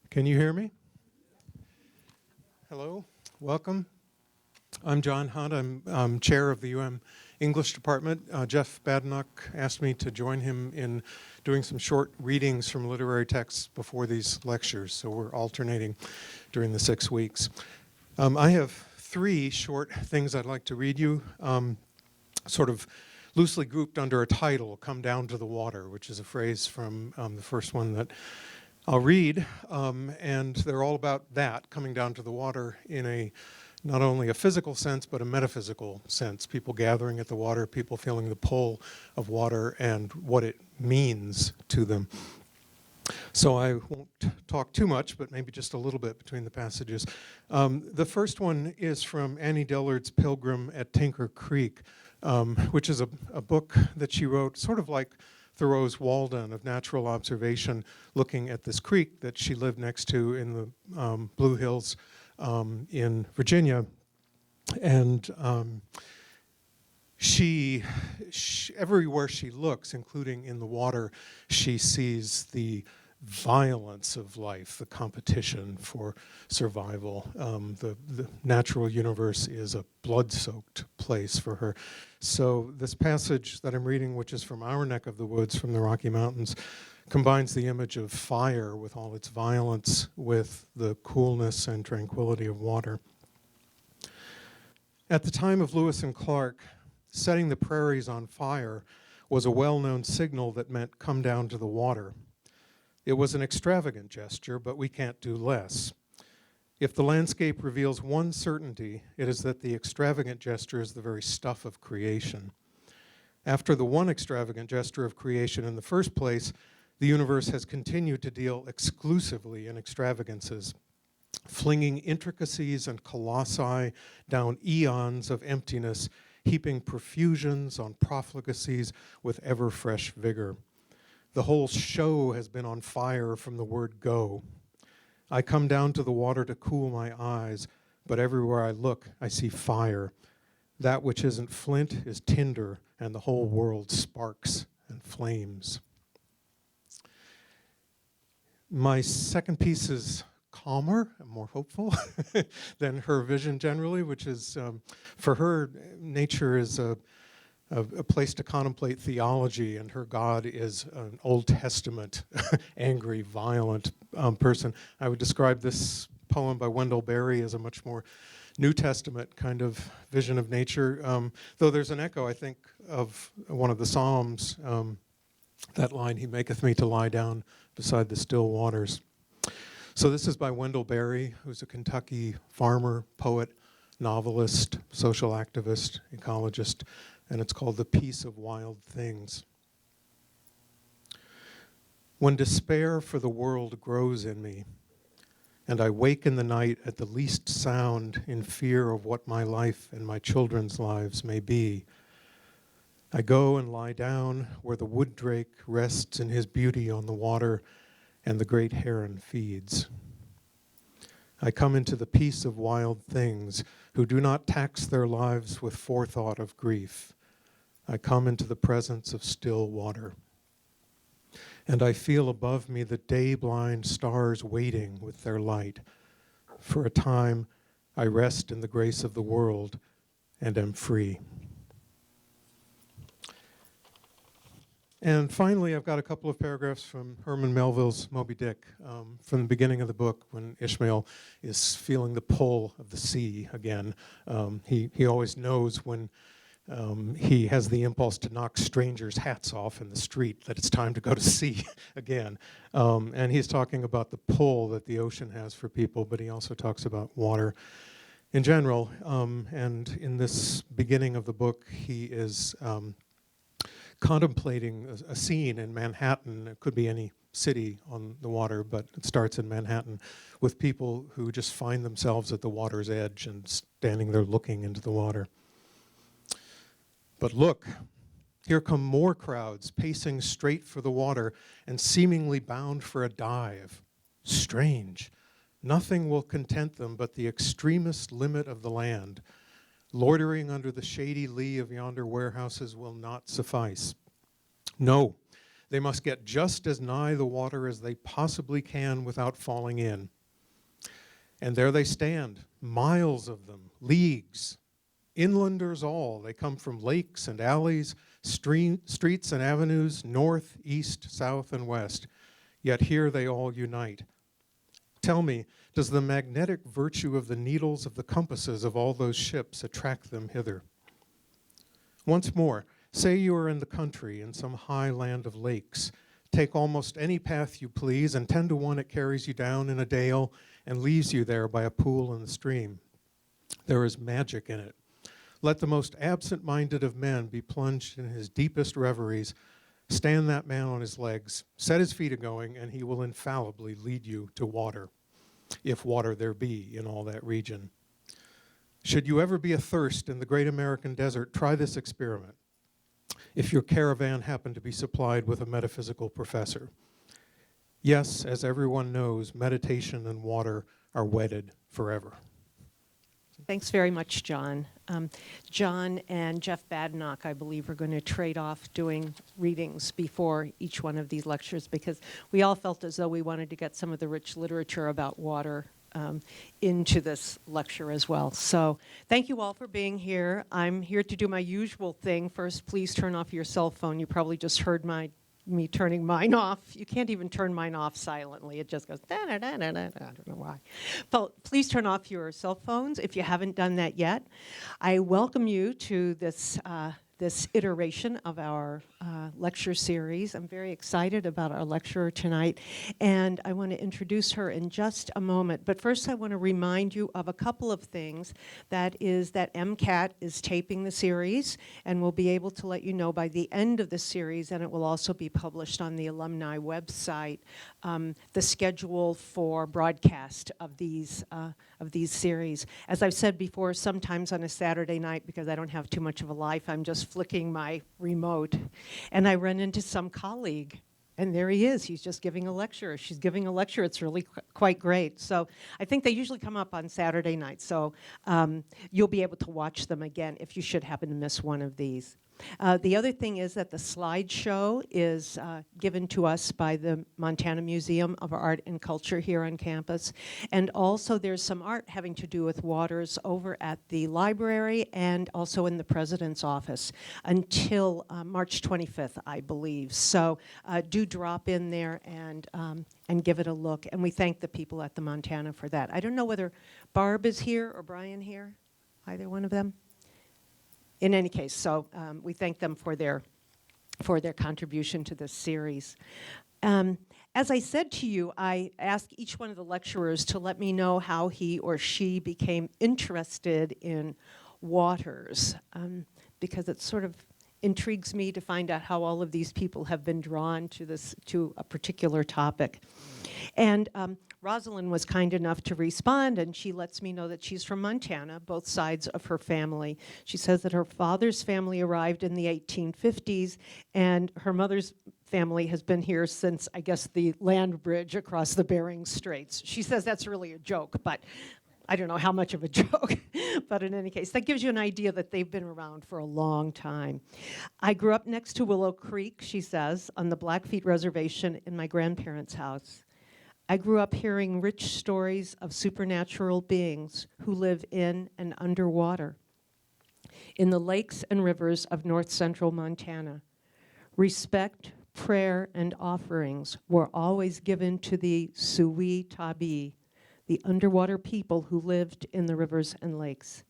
Can you hear me? Hello, welcome. I'm John Hunt. I'm chair of the UM English department. Jeff Badenoch asked me to join him in doing some short readings from literary texts before these lectures, so we're alternating during the 6 weeks. I have 3 short things I'd like to read you, sort of loosely grouped under a title, Come Down to the Water, which is a phrase from the first one that I'll read, and they're all about that, coming down to the water in a not only a physical sense, but a metaphysical sense. People gathering at the water, people feeling the pull of water and what it means to them. So I won't talk too much, but maybe just a little bit between the passages. The first one is from Annie Dillard's Pilgrim at Tinker Creek, which is a book that she wrote sort of like Thoreau's Walden of natural observation, looking at this creek that she lived next to in the Blue Hills in Virginia. And she everywhere she looks, including in the water, she sees the violence of life, the competition for survival. The natural universe is a blood-soaked place for her. So this passage that I'm reading, which is from our neck of the woods, from the Rocky Mountains, combines the image of fire with all its violence with the coolness and tranquility of water. At the time of Lewis and Clark, setting the prairies on fire was a well-known signal that meant come down to the water. It was an extravagant gesture, but we can't do less. If the landscape reveals one certainty, it is that the extravagant gesture is the very stuff of creation. After the one extravagant gesture of creation in the first place, the universe has continued to deal exclusively in extravagances, flinging intricacies and colossi down eons of emptiness, heaping profusions on profligacies with ever-fresh vigor. The whole show has been on fire from the word go. I come down to the water to cool my eyes, but everywhere I look, I see fire. That which isn't flint is tinder, and the whole world sparks and flames. My second piece is calmer and more hopeful than her vision generally, which is, for her, nature is a place to contemplate theology, and her God is an Old Testament, angry, violent person. I would describe this poem by Wendell Berry as a much more New Testament kind of vision of nature, though there's an echo, I think, of one of the Psalms, that line, "He maketh me to lie down beside the still waters." So this is by Wendell Berry, who's a Kentucky farmer, poet, novelist, social activist, ecologist, and it's called The Peace of Wild Things. When despair for the world grows in me, and I wake in the night at the least sound in fear of what my life and my children's lives may be, I go and lie down where the wood drake rests in his beauty on the water and the great heron feeds. I come into the peace of wild things who do not tax their lives with forethought of grief. I come into the presence of still water. And I feel above me the day-blind stars waiting with their light. For a time, I rest in the grace of the world and am free. And finally, I've got a couple of paragraphs from Herman Melville's Moby Dick, from the beginning of the book when Ishmael is feeling the pull of the sea again. He always knows when he has the impulse to knock strangers' hats off in the street that it's time to go to sea again. And he's talking about the pull that the ocean has for people, but he also talks about water in general. And in this beginning of the book, he is contemplating a scene in Manhattan. It could be any city on the water, but it starts in Manhattan, with people who just find themselves at the water's edge and standing there looking into the water. But look, here come more crowds pacing straight for the water and seemingly bound for a dive. Strange. Nothing will content them but the extremest limit of the land. Loitering under the shady lee of yonder warehouses will not suffice. No, they must get just as nigh the water as they possibly can without falling in. And there they stand, miles of them, leagues. Inlanders all, they come from lakes and alleys, streets and avenues, north, east, south, and west. Yet here they all unite. Tell me, does the magnetic virtue of the needles of the compasses of all those ships attract them hither? Once more, say you are in the country in some high land of lakes. Take almost any path you please, and 10 to 1 it carries you down in a dale and leaves you there by a pool in the stream. There is magic in it. Let the most absent-minded of men be plunged in his deepest reveries. Stand that man on his legs, set his feet a-going, and he will infallibly lead you to water, if water there be in all that region. Should you ever be athirst in the great American desert, try this experiment. If your caravan happened to be supplied with a metaphysical professor. Yes, as everyone knows, meditation and water are wedded forever. Thanks very much, John. John and Jeff Badenoch, I believe, are going to trade off doing readings before each one of these lectures, because we all felt as though we wanted to get some of the rich literature about water into this lecture as well. So thank you all for being here. I'm here to do my usual thing. First, please turn off your cell phone. You probably just heard me turning mine off. You can't even turn mine off silently. It just goes da-da-da-da-da. I don't know why. But please turn off your cell phones if you haven't done that yet. I welcome you to this iteration of our lecture series. I'm very excited about our lecturer tonight, and I want to introduce her in just a moment. But first, I want to remind you of a couple of things. That is that MCAT is taping the series, and we'll be able to let you know by the end of the series, and it will also be published on the Alumni website, the schedule for broadcast of these series. As I've said before, sometimes on a Saturday night, because I don't have too much of a life, I'm just flicking my remote, and I run into some colleague, and there he is. He's just giving a lecture. She's giving a lecture. It's really quite great. So I think they usually come up on Saturday nights, so you'll be able to watch them again if you should happen to miss one of these. The other thing is that the slideshow is given to us by the Montana Museum of Art and Culture here on campus. And also there's some art having to do with waters over at the library and also in the president's office until March 25th, I believe. So do drop in there and give it a look. And we thank the people at the Montana for that. I don't know whether Barb is here or Brian here, either one of them. In any case, so we thank them for their contribution to this series. As I said to you, I asked each one of the lecturers to let me know how he or she became interested in waters, because it sort of intrigues me to find out how all of these people have been drawn to a particular topic. And Rosalyn was kind enough to respond, and she lets me know that she's from Montana, both sides of her family. She says that her father's family arrived in the 1850s, and her mother's family has been here since, I guess, the land bridge across the Bering Straits. She says that's really a joke, but I don't know how much of a joke. But in any case, that gives you an idea that they've been around for a long time. I grew up next to Willow Creek, she says, on the Blackfoot Reservation in my grandparents' house. I grew up hearing rich stories of supernatural beings who live in and underwater in the lakes and rivers of north central Montana. Respect, prayer, and offerings were always given to the Soyiitapi, the underwater people who lived in the rivers and lakes.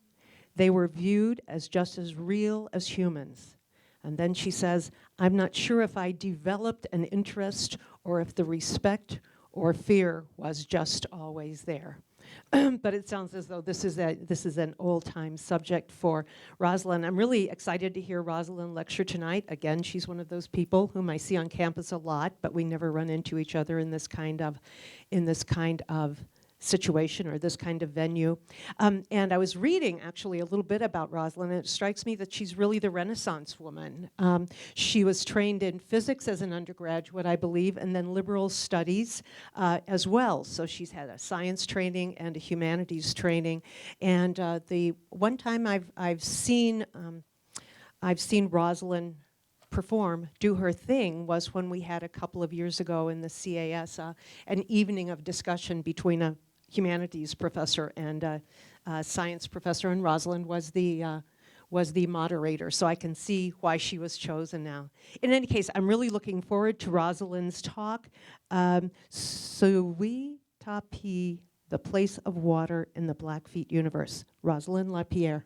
They were viewed as just as real as humans. And then she says, I'm not sure if I developed an interest or if the respect or fear was just always there. but it sounds as though this is an old-time subject for Rosalyn. I'm really excited to hear Rosalyn lecture tonight. Again, she's one of those people whom I see on campus a lot, but we never run into each other in this kind of situation or this kind of venue. And I was reading actually a little bit about Rosalyn, and it strikes me that she's really the Renaissance woman. She was trained in physics as an undergraduate, I believe, and then liberal studies as well. So she's had a science training and a humanities training. And the one time I've seen Rosalyn do her thing was when we had a couple of years ago in the CAS an evening of discussion between a humanities professor and a science professor, and Rosalyn was the moderator, so I can see why she was chosen now. In any case, I'm really looking forward to Rosalyn's talk. Soyiitapi, the place of water in the Blackfeet universe. Rosalyn LaPier.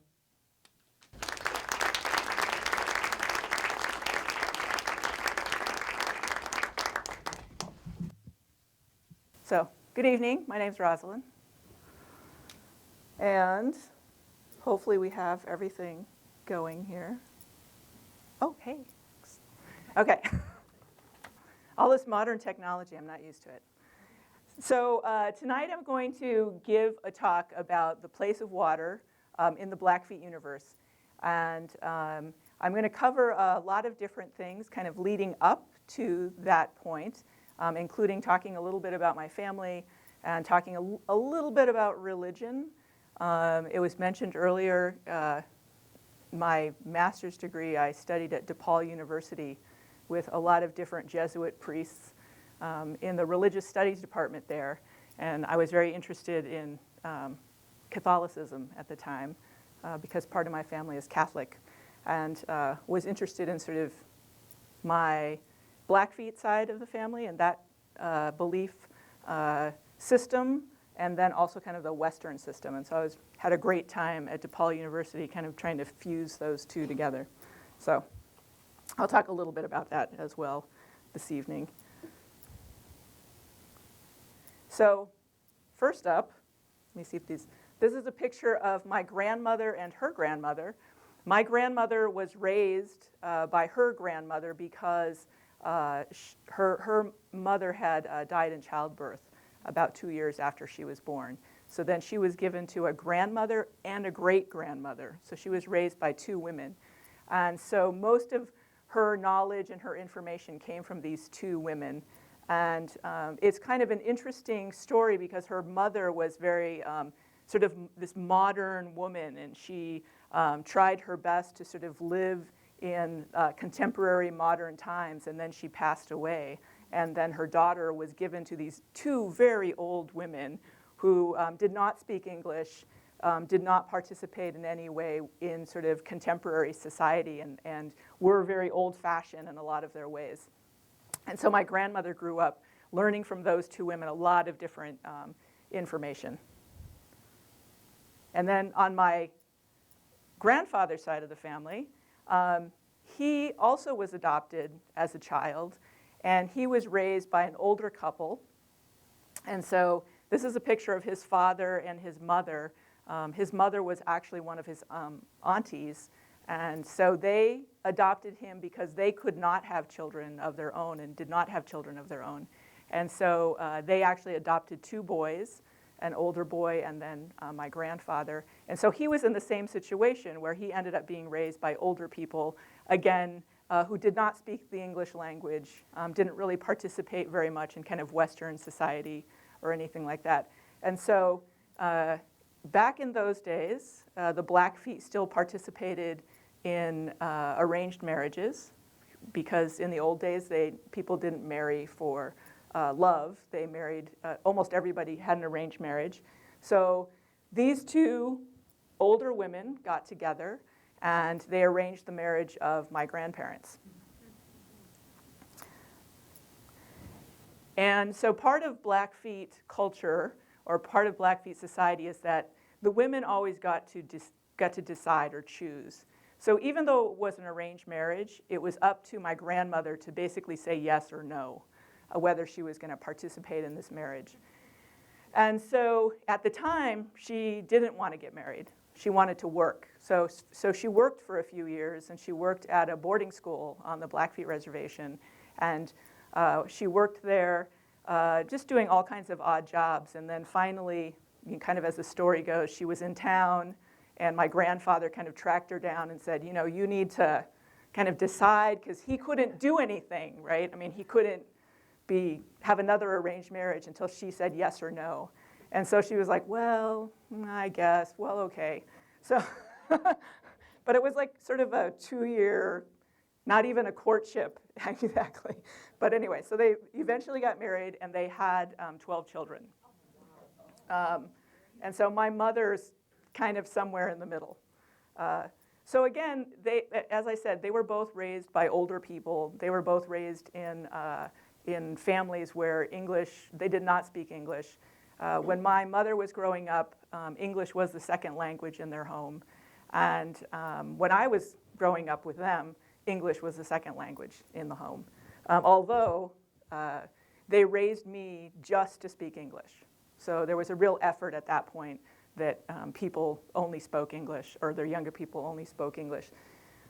So, good evening. My name's Rosalyn. And hopefully we have everything going here. Oh, hey. Okay. All this modern technology, I'm not used to it. So tonight I'm going to give a talk about the place of water in the Blackfeet universe. And I'm going to cover a lot of different things kind of leading up to that point. Including talking a little bit about my family and talking a little bit about religion. It was mentioned earlier, my master's degree, I studied at DePaul University with a lot of different Jesuit priests in the religious studies department there. And I was very interested in Catholicism at the time because part of my family is Catholic, and was interested in sort of my Blackfeet side of the family and that belief system, and then also kind of the Western system. And so I had a great time at DePaul University kind of trying to fuse those two together. So I'll talk a little bit about that as well this evening. So first up, let me see if this is a picture of my grandmother and her grandmother. My grandmother was raised by her grandmother because her mother had died in childbirth about 2 years after she was born. So then she was given to a grandmother and a great-grandmother. So she was raised by two women. And so most of her knowledge and her information came from these two women. And it's kind of an interesting story because her mother was very sort of this modern woman, and she tried her best to sort of live in contemporary modern times, and then she passed away. And then her daughter was given to these two very old women who did not speak English, did not participate in any way in sort of contemporary society, and were very old-fashioned in a lot of their ways. And so my grandmother grew up learning from those two women a lot of different information. And then on my grandfather's side of the family, he also was adopted as a child, and he was raised by an older couple. And so this is a picture of his father and his mother. His mother was actually one of his aunties, and so they adopted him because they could not have children of their own and did not have children of their own. And so they actually adopted two boys, an older boy and then my grandfather. And so he was in the same situation where he ended up being raised by older people, again, who did not speak the English language, didn't really participate very much in kind of Western society or anything like that. And so back in those days, the Blackfeet still participated in arranged marriages, because in the old days, people didn't marry for love. They married, almost everybody had an arranged marriage. So these two older women got together and they arranged the marriage of my grandparents. And so part of Blackfeet culture, or part of Blackfeet society, is that the women always got to decide or choose. So even though it was an arranged marriage, it was up to my grandmother to basically say yes or no, whether she was going to participate in this marriage. And so at the time, she didn't want to get married. She wanted to work. So she worked for a few years, and she worked at a boarding school on the Blackfeet Reservation. And she worked there just doing all kinds of odd jobs. And then finally, kind of as the story goes, she was in town, and my grandfather kind of tracked her down and said, you need to kind of decide, because he couldn't do anything, right? I mean, he couldn't have another arranged marriage until she said yes or no. And so she was like, well, I guess, well, okay. So, but it was like sort of a 2-year, not even a courtship, exactly. But anyway, so they eventually got married, and they had 12 children. And so my mother's kind of somewhere in the middle. So again, as I said, they were both raised by older people. They were both raised in families where they did not speak English. When my mother was growing up, English was the second language in their home. And when I was growing up with them, English was the second language in the home. Although they raised me just to speak English. So there was a real effort at that point that people only spoke English, or their younger people only spoke English.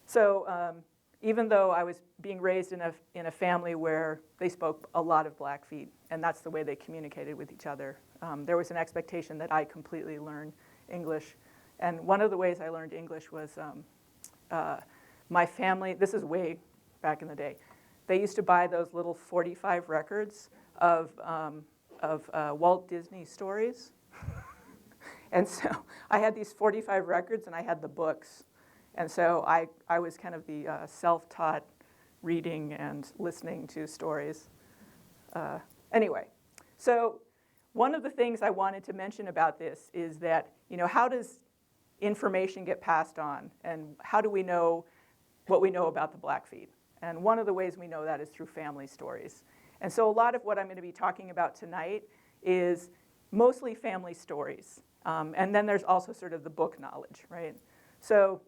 So even though I was being raised in a family where they spoke a lot of Blackfeet, and that's the way they communicated with each other, there was an expectation that I completely learn English. And one of the ways I learned English was my family, this is way back in the day, they used to buy those little 45 records of Walt Disney stories. And so I had these 45 records, and I had the books. And so I was kind of the self-taught reading and listening to stories. Anyway, so one of the things I wanted to mention about this is that, how does information get passed on? And how do we know what we know about the Blackfeet? And one of the ways we know that is through family stories. And so a lot of what I'm going to be talking about tonight is mostly family stories. And then there's also sort of the book knowledge, right? So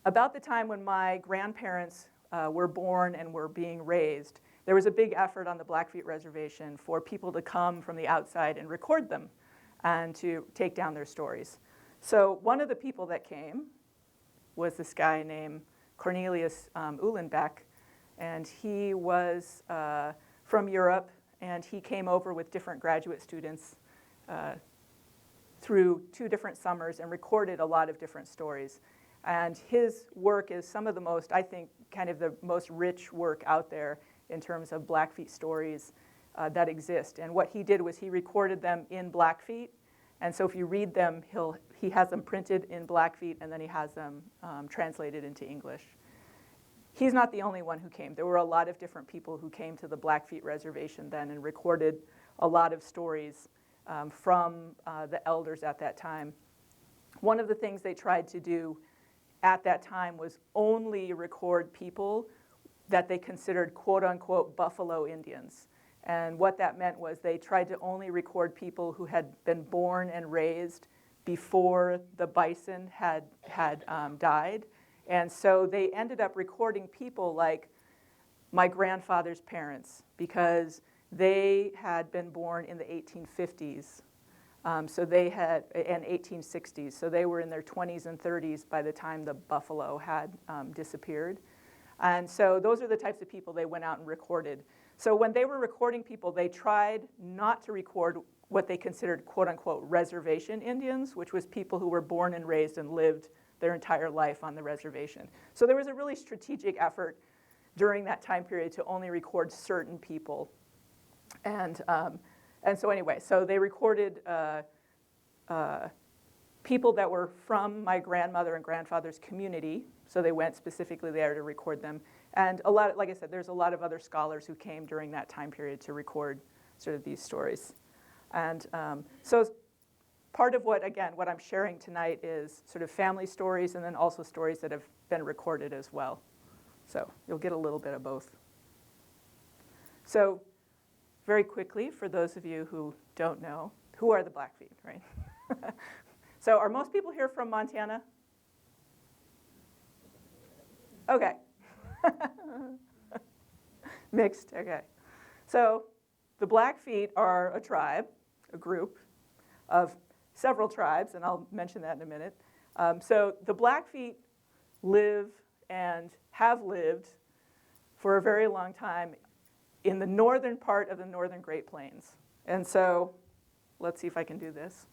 about the time when my grandparents were born and were being raised, there was a big effort on the Blackfeet Reservation for people to come from the outside and record them and to take down their stories. So one of the people that came was this guy named Cornelius Uhlenbeck, and he was from Europe, and he came over with different graduate students through 2 different summers and recorded a lot of different stories. And his work is some of the most, I think, kind of the most rich work out there in terms of Blackfeet stories that exist. And what he did was he recorded them in Blackfeet. And so if you read them, he has them printed in Blackfeet, and then he has them translated into English. He's not the only one who came. There were a lot of different people who came to the Blackfeet Reservation then and recorded a lot of stories from the elders at that time. One of the things they tried to do at that time was only record people that they considered quote-unquote Buffalo Indians. And what that meant was they tried to only record people who had been born and raised before the bison had died. And so they ended up recording people like my grandfather's parents, because they had been born in the 1850s. So they had, and 1860s. So they were in their 20s and 30s by the time the buffalo had disappeared. And so those are the types of people they went out and recorded. So when they were recording people, they tried not to record what they considered quote-unquote reservation Indians, which was people who were born and raised and lived their entire life on the reservation. So there was a really strategic effort during that time period to only record certain people. And so anyway, so they recorded people that were from my grandmother and grandfather's community. So they went specifically there to record them. And a lot, like I said, there's a lot of other scholars who came during that time period to record sort of these stories. And so part of what I'm sharing tonight is sort of family stories, and then also stories that have been recorded as well. So you'll get a little bit of both. So very quickly, for those of you who don't know, who are the Blackfeet, right? So are most people here from Montana? Okay. Mixed, okay. So the Blackfeet are a tribe, a group of several tribes, and I'll mention that in a minute. So the Blackfeet live and have lived for a very long time in the northern part of the northern Great Plains. And so let's see if I can do this.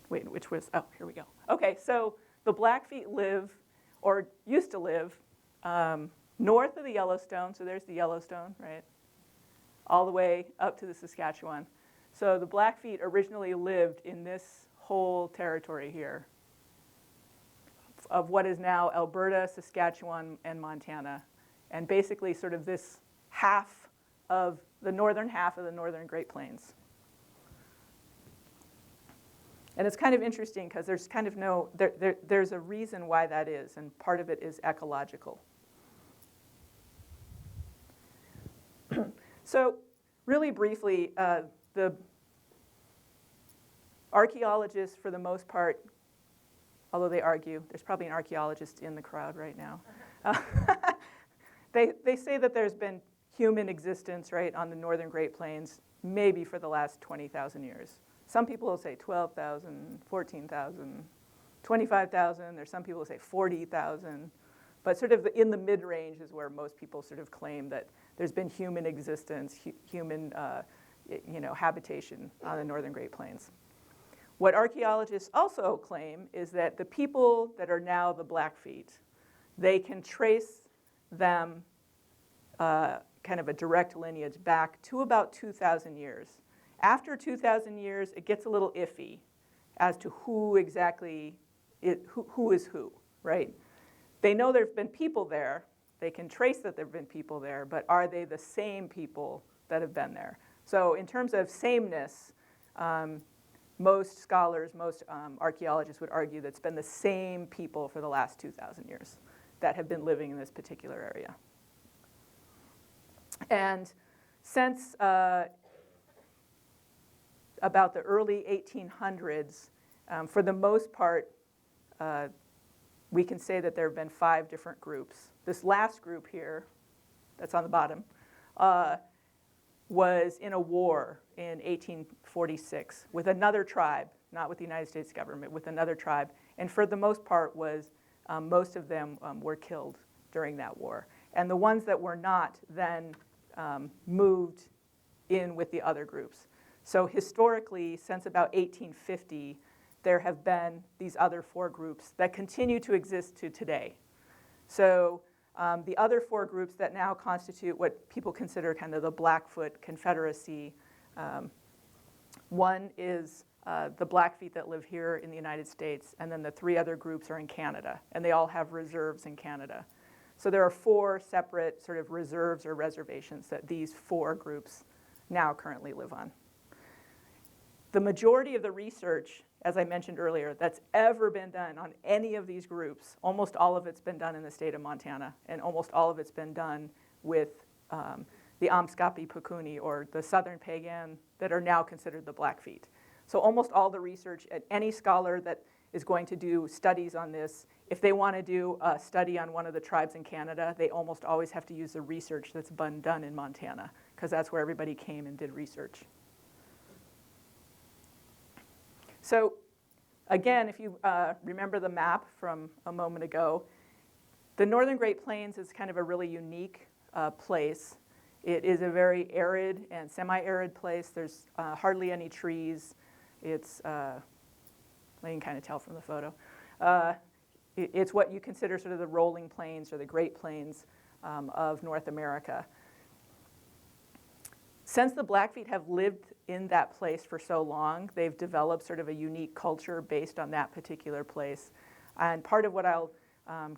Wait, which was, oh, here we go. Okay, so the Blackfeet live, or used to live, north of the Yellowstone. So there's the Yellowstone, right? All the way up to the Saskatchewan. So the Blackfeet originally lived in this whole territory here of what is now Alberta, Saskatchewan, and Montana. And basically sort of this half of the northern half of the northern Great Plains. And it's kind of interesting because there's kind of there's a reason why that is, and part of it is ecological. So really briefly, the archaeologists, for the most part, although they argue, there's probably an archaeologist in the crowd right now, they say that there's been human existence, right, on the northern Great Plains, maybe for the last 20,000 years. Some people will say 12,000, 14,000, 25,000. There's some people who say 40,000. But sort of in the mid-range is where most people sort of claim that there's been human existence, human habitation on the northern Great Plains. What archaeologists also claim is that the people that are now the Blackfeet, they can trace them kind of a direct lineage back to about 2,000 years. After 2,000 years, it gets a little iffy as to who exactly, who is who, right? They know there have been people there. They can trace that there have been people there, but are they the same people that have been there? So in terms of sameness, most scholars, most archaeologists would argue that it's been the same people for the last 2,000 years that have been living in this particular area. And since about the early 1800s, for the most part, we can say that there have been 5 different groups. This last group here, that's on the bottom, was in a war in 1846 with another tribe, not with the United States government, with another tribe. And for the most part most of them were killed during that war. And the ones that were not then moved in with the other groups. So historically, since about 1850, there have been these other 4 groups that continue to exist to today. So the other 4 groups that now constitute what people consider kind of the Blackfoot Confederacy, one is the Blackfeet that live here in the United States, and then the 3 other groups are in Canada, and they all have reserves in Canada. So there are 4 separate sort of reserves or reservations that these 4 groups now currently live on. The majority of the research, as I mentioned earlier, that's ever been done on any of these groups, almost all of it's been done in the state of Montana, and almost all of it's been done with the Amskapi Pukuni, or the Southern Pagan, that are now considered the Blackfeet. So almost all the research, any scholar that is going to do studies on this, if they want to do a study on one of the tribes in Canada, they almost always have to use the research that's been done in Montana, because that's where everybody came and did research. So again, if you remember the map from a moment ago, the Northern Great Plains is kind of a really unique place. It is a very arid and semi-arid place. There's hardly any trees. It's, you can kind of tell from the photo. It's what you consider sort of the rolling plains or the Great Plains of North America. Since the Blackfeet have lived in that place for so long, they've developed sort of a unique culture based on that particular place. And part of what I'll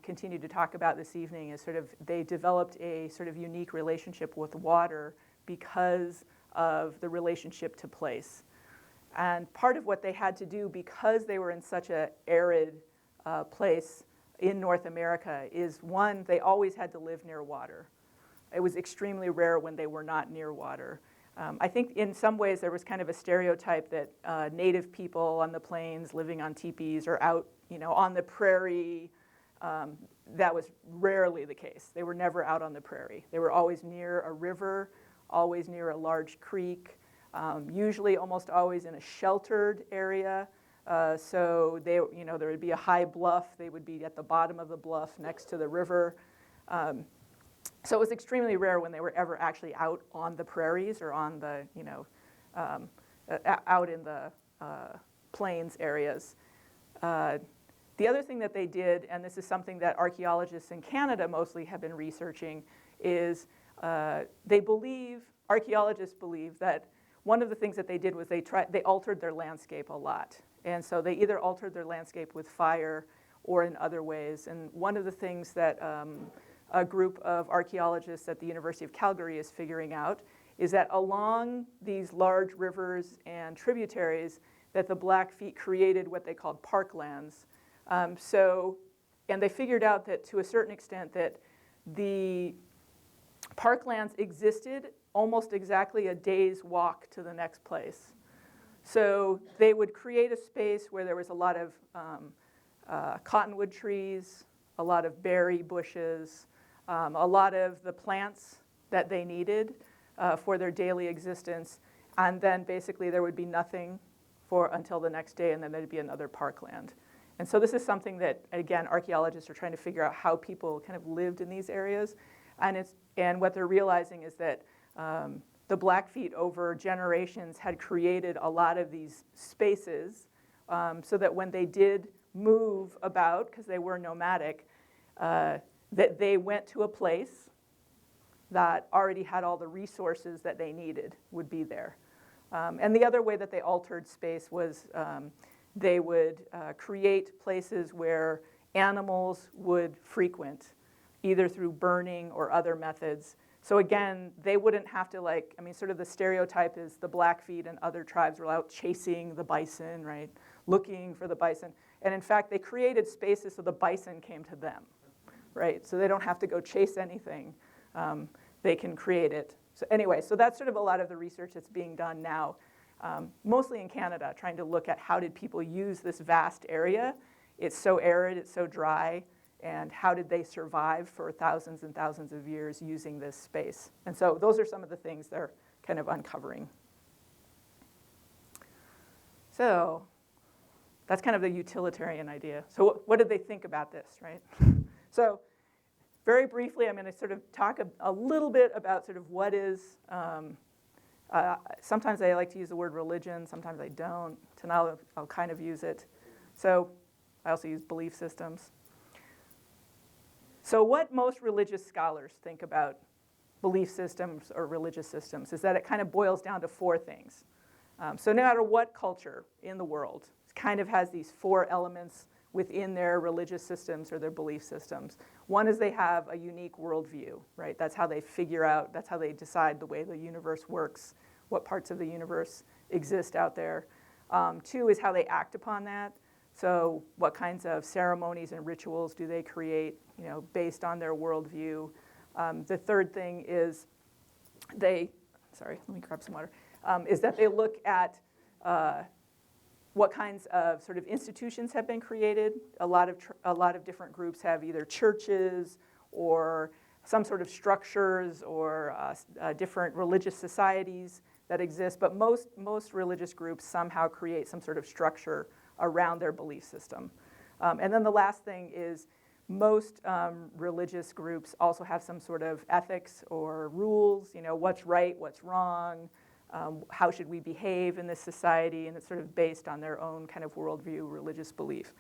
continue to talk about this evening is sort of they developed a sort of unique relationship with water because of the relationship to place. And part of what they had to do, because they were in such an arid place in North America, is one, they always had to live near water. It was extremely rare when they were not near water. I think in some ways there was kind of a stereotype that native people on the plains living on teepees or out, on the prairie, that was rarely the case. They were never out on the prairie. They were always near a river, always near a large creek, usually almost always in a sheltered area. So there would be a high bluff. They would be at the bottom of the bluff next to the river. So it was extremely rare when they were ever actually out on the prairies or on the, out in the plains areas. The other thing that they did, and this is something that archaeologists in Canada mostly have been researching, is archaeologists believe that one of the things that they did was they altered their landscape a lot. And so they either altered their landscape with fire or in other ways. And one of the things that a group of archaeologists at the University of Calgary is figuring out is that along these large rivers and tributaries that the Blackfeet created what they called parklands. And they figured out that to a certain extent that the parklands existed almost exactly a day's walk to the next place. So they would create a space where there was a lot of cottonwood trees, a lot of berry bushes, a lot of the plants that they needed for their daily existence. And then basically there would be nothing until the next day, and then there'd be another parkland. And so this is something that, again, archaeologists are trying to figure out how people kind of lived in these areas. And what they're realizing is that the Blackfeet over generations had created a lot of these spaces so that when they did move about, because they were nomadic, that they went to a place that already had all the resources that they needed would be there. And the other way that they altered space was they would create places where animals would frequent, either through burning or other methods. So again, they wouldn't have to sort of the stereotype is the Blackfeet and other tribes were out chasing the bison, right? Looking for the bison. And in fact, they created spaces so the bison came to them, right? So they don't have to go chase anything. They can create it. So anyway, so that's sort of a lot of the research that's being done now, mostly in Canada, trying to look at how did people use this vast area. It's so arid, it's so dry, and how did they survive for thousands and thousands of years using this space? And so those are some of the things they're kind of uncovering. So that's kind of the utilitarian idea. So what did they think about this, right? So very briefly, I'm going to sort of talk a little bit about sort of what is, sometimes I like to use the word religion, sometimes I don't. Tonight I'll kind of use it. So I also use belief systems. So what most religious scholars think about belief systems or religious systems is that it kind of boils down to four things. So no matter what culture in the world, it kind of has these four elements within their religious systems or their belief systems. One is they have a unique worldview, right? That's how they figure out, that's how they decide the way the universe works, what parts of the universe exist out there. Two is how they act upon that. So what kinds of ceremonies and rituals do they create, based on their worldview? The third thing is let me grab some water, is that they look at what kinds of sort of institutions have been created. A lot of different groups have either churches or some sort of structures or different religious societies that exist, but most religious groups somehow create some sort of structure around their belief system. And then the last thing is most religious groups also have some sort of ethics or rules, what's right, what's wrong, how should we behave in this society, and it's sort of based on their own kind of worldview, religious belief.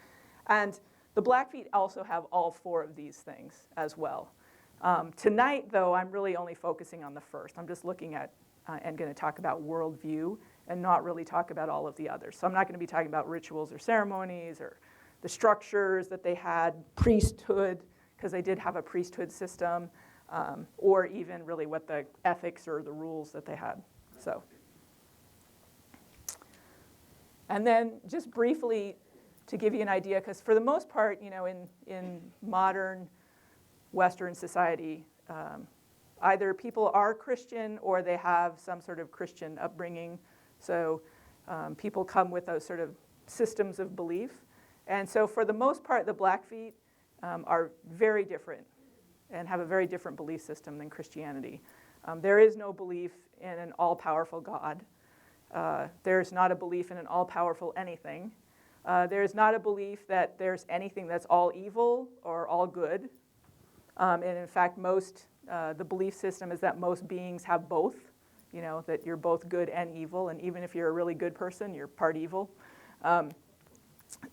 And the Blackfeet also have all four of these things as well. Tonight, though, I'm really only focusing on the first. I'm just looking at and going to talk about worldview and not really talk about all of the others. So I'm not going to be talking about rituals or ceremonies or the structures that they had, priesthood, because they did have a priesthood system, or even really what the ethics or the rules that they had. So, and then just briefly to give you an idea, because for the most part, in modern Western society, either people are Christian or they have some sort of Christian upbringing. So people come with those sort of systems of belief. And so for the most part, the Blackfeet are very different and have a very different belief system than Christianity. There is no belief in an all-powerful God. There's not a belief in an all-powerful anything. There's not a belief that there's anything that's all evil or all good. And in fact, the belief system is that most beings have both, that you're both good and evil. And even if you're a really good person, you're part evil.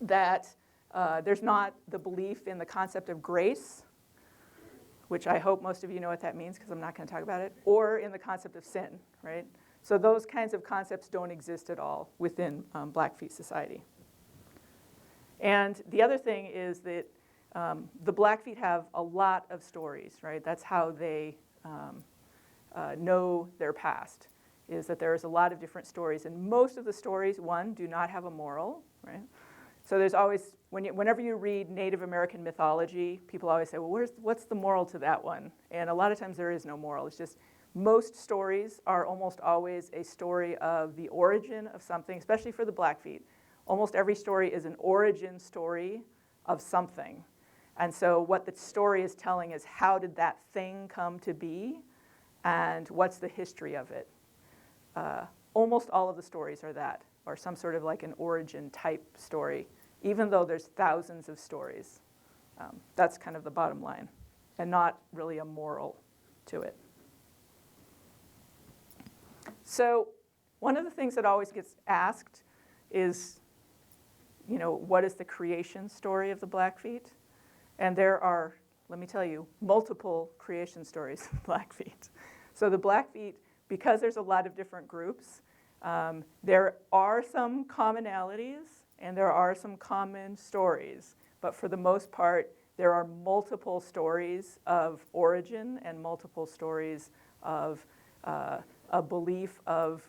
There's not the belief in the concept of grace, which I hope most of you know what that means because I'm not going to talk about it, or in the concept of sin, right? So those kinds of concepts don't exist at all within Blackfeet society. And the other thing is that the Blackfeet have a lot of stories, right? That's how they know their past, is that there's a lot of different stories. And most of the stories, one, do not have a moral, right? So there's always, whenever you read Native American mythology, people always say, well, what's the moral to that one? And a lot of times there is no moral. It's just most stories are almost always a story of the origin of something, especially for the Blackfeet. Almost every story is an origin story of something. And so what the story is telling is how did that thing come to be and what's the history of it. Almost all of the stories are that, or some sort of like an origin type story, even though there's thousands of stories. That's kind of the bottom line, and not really a moral to it. So one of the things that always gets asked is, what is the creation story of the Blackfeet? And there are, let me tell you, multiple creation stories of Blackfeet. So the Blackfeet, because there's a lot of different groups, there are some commonalities and there are some common stories. But for the most part, there are multiple stories of origin and multiple stories of a belief of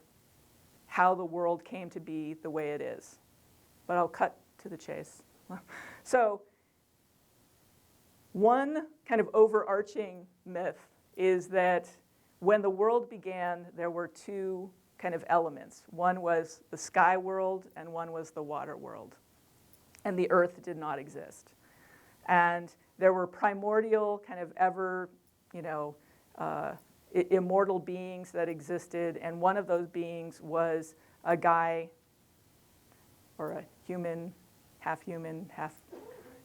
how the world came to be the way it is. But I'll cut to the chase. So one kind of overarching myth is that when the world began, there were two kind of elements. One was the sky world and one was the water world. And the earth did not exist. And there were primordial kind of immortal beings that existed. And one of those beings was a guy or a human, half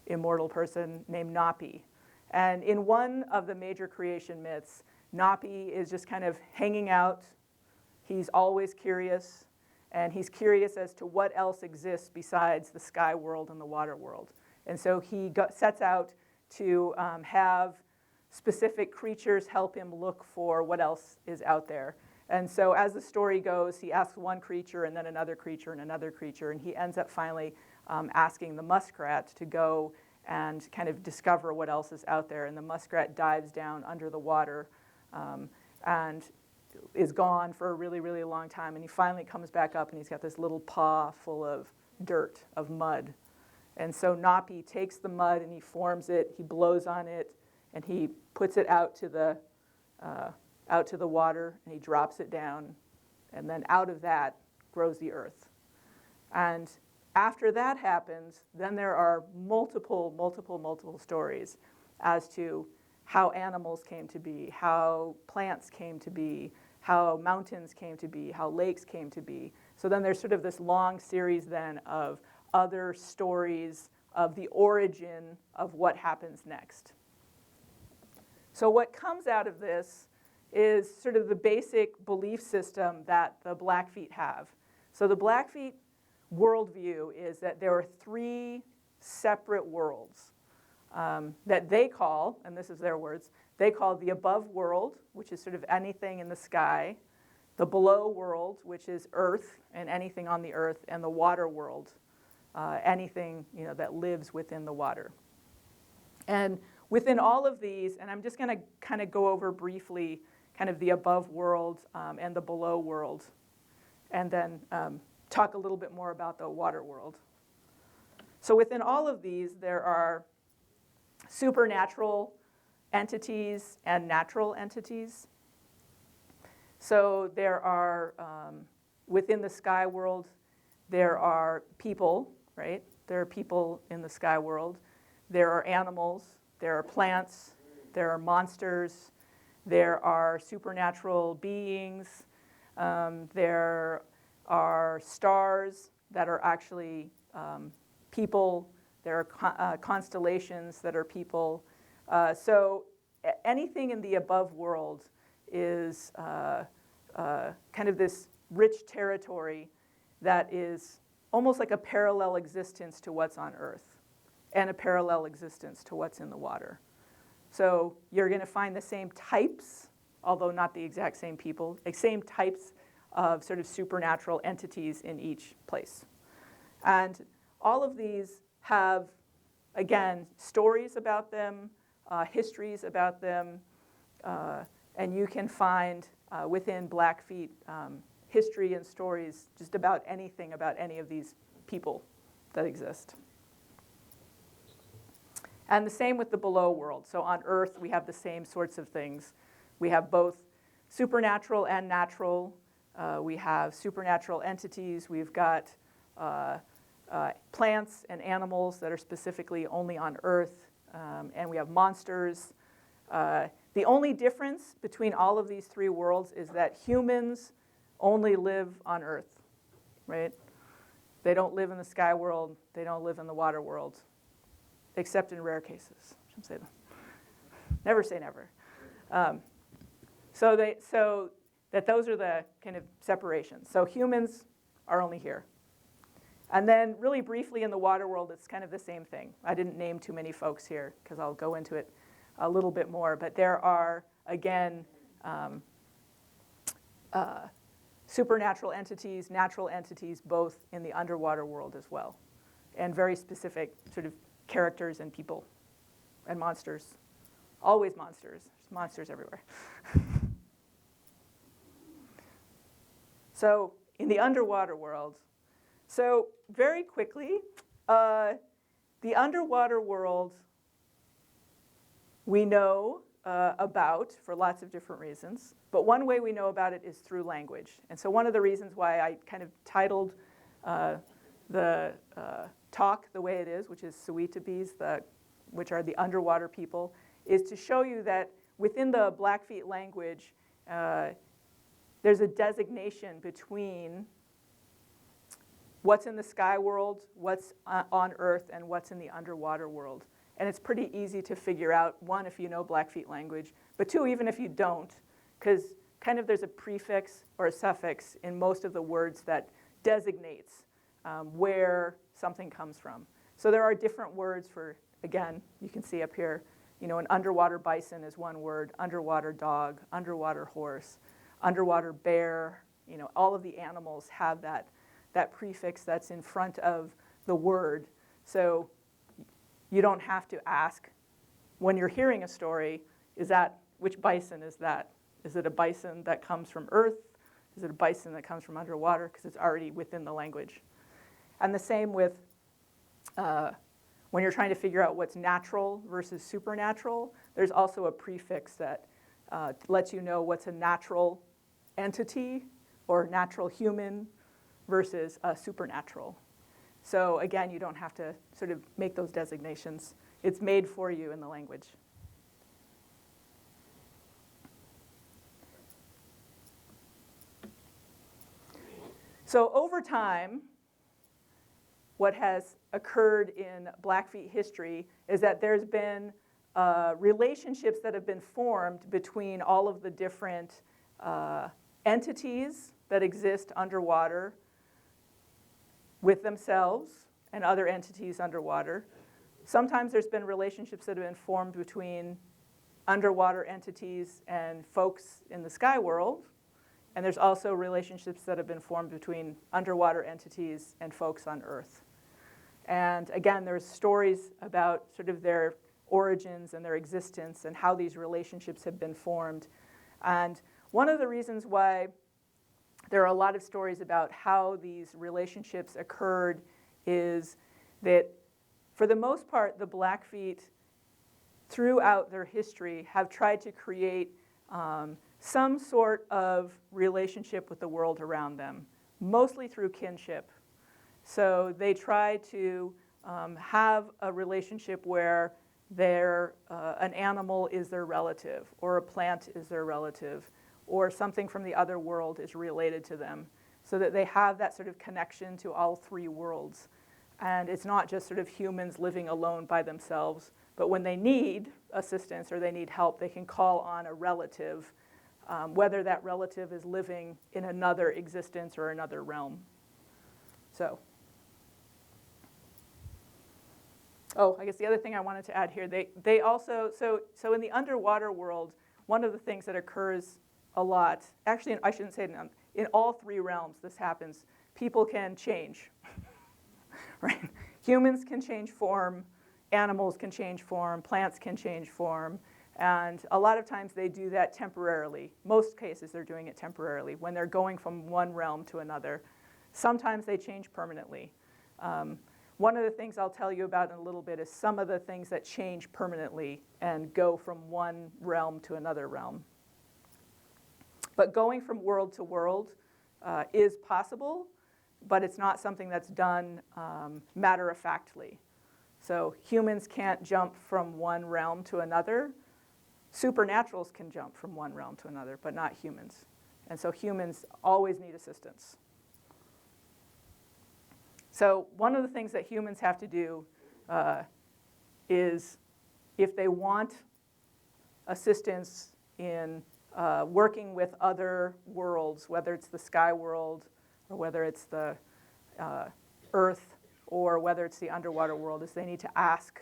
immortal person named Napi. And in one of the major creation myths, Napi is just kind of hanging out. He's always curious, and he's curious as to what else exists besides the sky world and the water world. And so he sets out to have specific creatures help him look for what else is out there. And so as the story goes, he asks one creature and then another creature and another creature, and he ends up finally asking the muskrat to go and kind of discover what else is out there. And the muskrat dives down under the water and is gone for a really, really long time. And he finally comes back up, and he's got this little paw full of dirt, of mud. And so Napi takes the mud, and he forms it, he blows on it, and he puts it out to the water, and he drops it down. And then out of that grows the earth. And after that happens, then there are multiple stories as to how animals came to be, how plants came to be, how mountains came to be, how lakes came to be. So then there's sort of this long series then of other stories of the origin of what happens next. So what comes out of this is sort of the basic belief system that the Blackfeet have. So the Blackfeet worldview is that there are three separate worlds that they call, and this is their words, they call the above world, which is sort of anything in the sky, the below world, which is earth and anything on the earth, and the water world, anything that lives within the water. And within all of these, and I'm just going to kind of go over briefly kind of the above world and the below world, and then talk a little bit more about the water world. So within all of these, there are supernatural entities and natural entities. So there are, within the sky world, there are people, right? There are people in the sky world. There are animals. There are plants. There are monsters. There are supernatural beings. There are stars that are actually people. There are constellations that are people. So anything in the above world is kind of this rich territory that is almost like a parallel existence to what's on Earth and a parallel existence to what's in the water. So you're going to find the same types, although not the exact same people, the same types of sort of supernatural entities in each place. And all of these have, again, stories about them, histories about them, and you can find within Blackfeet history and stories just about anything about any of these people that exist. And the same with the below world. So on Earth, we have the same sorts of things. We have both supernatural and natural. We have supernatural entities. We've got plants and animals that are specifically only on Earth. And we have monsters. The only difference between all of these three worlds is that humans only live on Earth, right? They don't live in the sky world. They don't live in the water world, except in rare cases. I shouldn't say that. Never say never. So those are the kind of separations. So humans are only here. And then really briefly in the water world, it's kind of the same thing. I didn't name too many folks here because I'll go into it a little bit more. But there are, again, supernatural entities, natural entities, both in the underwater world as well. And very specific sort of characters and people and monsters. Always monsters. There's monsters everywhere. So in the underwater world, so very quickly, the underwater world we know about for lots of different reasons. But one way we know about it is through language. And so one of the reasons why I kind of titled the talk the way it is, which is Soyiitapis, which are the underwater people, is to show you that within the Blackfeet language, there's a designation between what's in the sky world, what's on Earth, and what's in the underwater world. And it's pretty easy to figure out, one, if you know Blackfeet language, but two, even if you don't, because kind of there's a prefix or a suffix in most of the words that designates where something comes from. So there are different words for, again, you can see up here, you know, an underwater bison is one word, underwater dog, underwater horse, underwater bear. You know, all of the animals have that prefix that's in front of the word. So you don't have to ask when you're hearing a story, which bison is that? Is it a bison that comes from Earth? Is it a bison that comes from underwater? Because it's already within the language. And the same with when you're trying to figure out what's natural versus supernatural, there's also a prefix that lets you know what's a natural entity or natural human versus a supernatural. So again, you don't have to sort of make those designations. It's made for you in the language. So over time, what has occurred in Blackfeet history is that there's been relationships that have been formed between all of the different entities that exist underwater with themselves and other entities underwater. Sometimes there's been relationships that have been formed between underwater entities and folks in the sky world. And there's also relationships that have been formed between underwater entities and folks on Earth. And again, there's stories about sort of their origins and their existence and how these relationships have been formed. And one of the reasons why there are a lot of stories about how these relationships occurred is that, for the most part, the Blackfeet, throughout their history, have tried to create some sort of relationship with the world around them, mostly through kinship. So they try to have a relationship where an animal is their relative, or a plant is their relative, or something from the other world is related to them, so that they have that sort of connection to all three worlds. And it's not just sort of humans living alone by themselves, but when they need assistance or they need help, they can call on a relative, whether that relative is living in another existence or another realm. So, I guess the other thing I wanted to add here, they also, so in the underwater world, one of the things that occurs a lot, actually, I shouldn't say it, in all three realms this happens, people can change, right? Humans can change form, animals can change form, plants can change form, and a lot of times they do that temporarily. Most cases they're doing it temporarily when they're going from one realm to another. Sometimes they change permanently. One of the things I'll tell you about in a little bit is some of the things that change permanently and go from one realm to another realm. But going from world to world is possible, but it's not something that's done matter-of-factly. So humans can't jump from one realm to another. Supernaturals can jump from one realm to another, but not humans. And so humans always need assistance. So one of the things that humans have to do is, if they want assistance in working with other worlds, whether it's the sky world or whether it's the earth or whether it's the underwater world, is they need to ask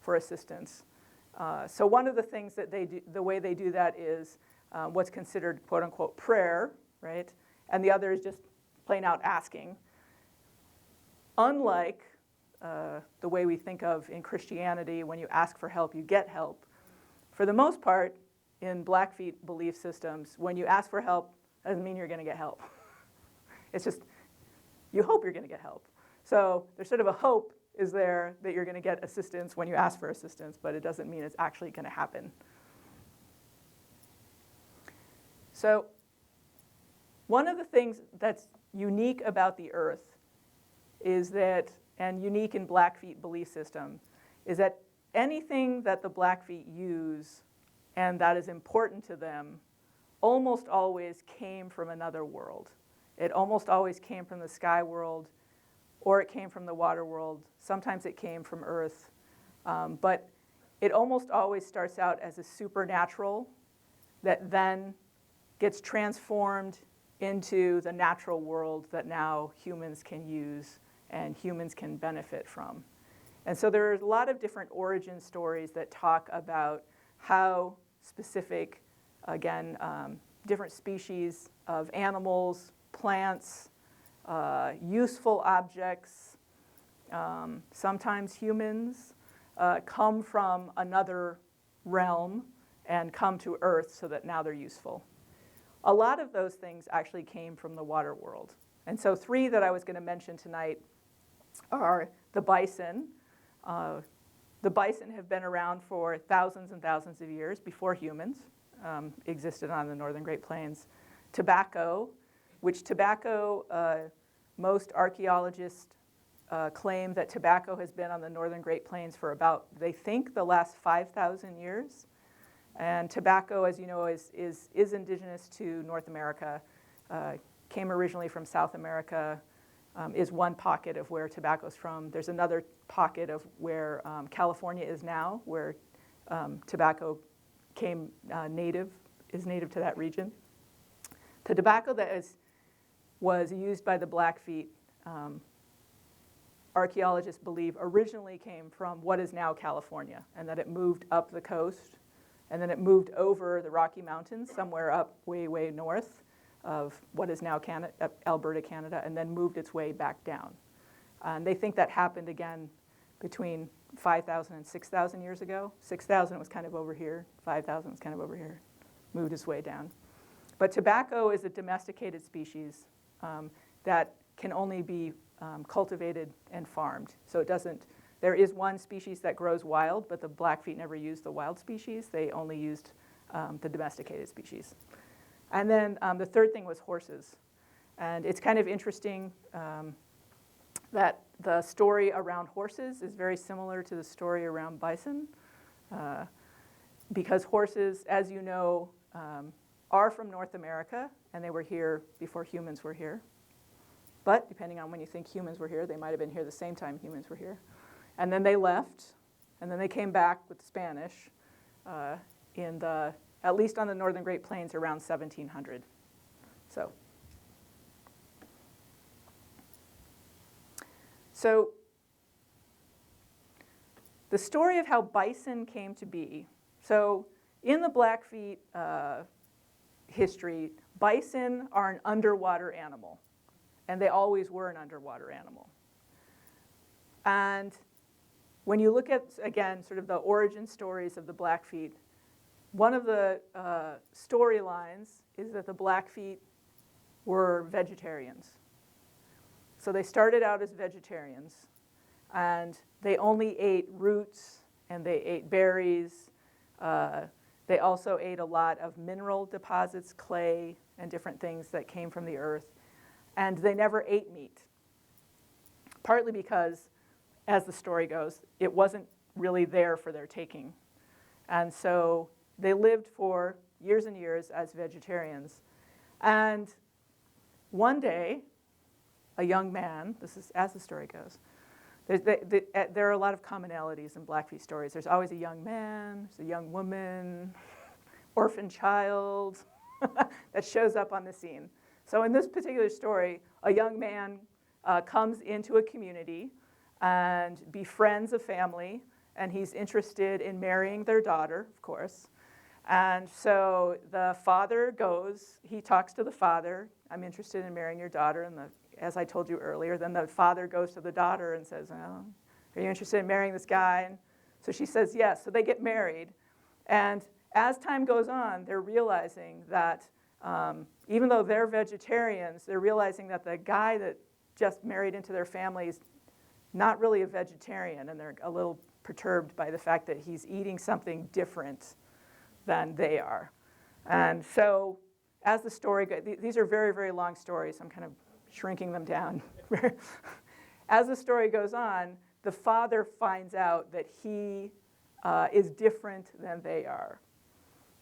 for assistance. So one of the things that they do, the way they do that is what's considered quote unquote prayer, right? And the other is just plain out asking. Unlike the way we think of in Christianity, when you ask for help, you get help. For the most part, in Blackfeet belief systems, when you ask for help, doesn't mean you're going to get help. It's just, you hope you're going to get help. So there's sort of a hope is there that you're going to get assistance when you ask for assistance, but it doesn't mean it's actually going to happen. So one of the things that's unique about the Earth is that, and unique in Blackfeet belief system, is that anything that the Blackfeet use and that is important to them almost always came from another world. It almost always came from the sky world, or it came from the water world. Sometimes it came from Earth. But it almost always starts out as a supernatural that then gets transformed into the natural world that now humans can use and humans can benefit from. And so there are a lot of different origin stories that talk about how specific, again, different species of animals, plants, useful objects, sometimes humans, come from another realm and come to Earth so that now they're useful. A lot of those things actually came from the water world. And so three that I was going to mention tonight are the bison. The bison have been around for thousands and thousands of years before humans existed on the northern Great Plains. Tobacco, which most archaeologists claim that tobacco has been on the northern Great Plains for about, they think, the last 5,000 years. And tobacco, as you know, is indigenous to North America, came originally from South America, is one pocket of where tobacco's from. There's another pocket of where California is now, where tobacco is native to that region. The tobacco that was used by the Blackfeet, archaeologists believe originally came from what is now California, and that it moved up the coast, and then it moved over the Rocky Mountains, somewhere up way, way north of what is now Alberta, Canada, and then moved its way back down. And they think that happened again between 5,000 and 6,000 years ago. 6,000 was kind of over here, 5,000 was kind of over here, moved its way down. But tobacco is a domesticated species that can only be cultivated and farmed. So there is one species that grows wild, but the Blackfeet never used the wild species. They only used the domesticated species. And then the third thing was horses. And it's kind of interesting that the story around horses is very similar to the story around bison. because horses, as you know, are from North America, and they were here before humans were here. But depending on when you think humans were here, they might have been here the same time humans were here. And then they left, and then they came back with the Spanish at least on the northern Great Plains around 1700. So the story of how bison came to be. So in the Blackfeet history, bison are an underwater animal, and they always were an underwater animal. And when you look at, again, sort of the origin stories of the Blackfeet, one of the storylines is that the Blackfeet were vegetarians. So they started out as vegetarians, and they only ate roots, and they ate berries. They also ate a lot of mineral deposits, clay, and different things that came from the earth. And they never ate meat, partly because, as the story goes, it wasn't really there for their taking. And so they lived for years and years as vegetarians. And one day, a young man, this is as the story goes, there are a lot of commonalities in Blackfeet stories. There's always a young man, there's a young woman, orphan child that shows up on the scene. So in this particular story, a young man comes into a community and befriends a family, and he's interested in marrying their daughter, of course. And so the father goes, he talks to the father, I'm interested in marrying your daughter, and as I told you earlier, then the father goes to the daughter and says, well, are you interested in marrying this guy? And so she says yes, so they get married. And as time goes on, they're realizing that even though they're vegetarians, they're realizing that the guy that just married into their family is not really a vegetarian, and they're a little perturbed by the fact that he's eating something different than they are. And so as the story goes, these are very, very long stories, so I'm kind of shrinking them down. As the story goes on, the father finds out that he is different than they are.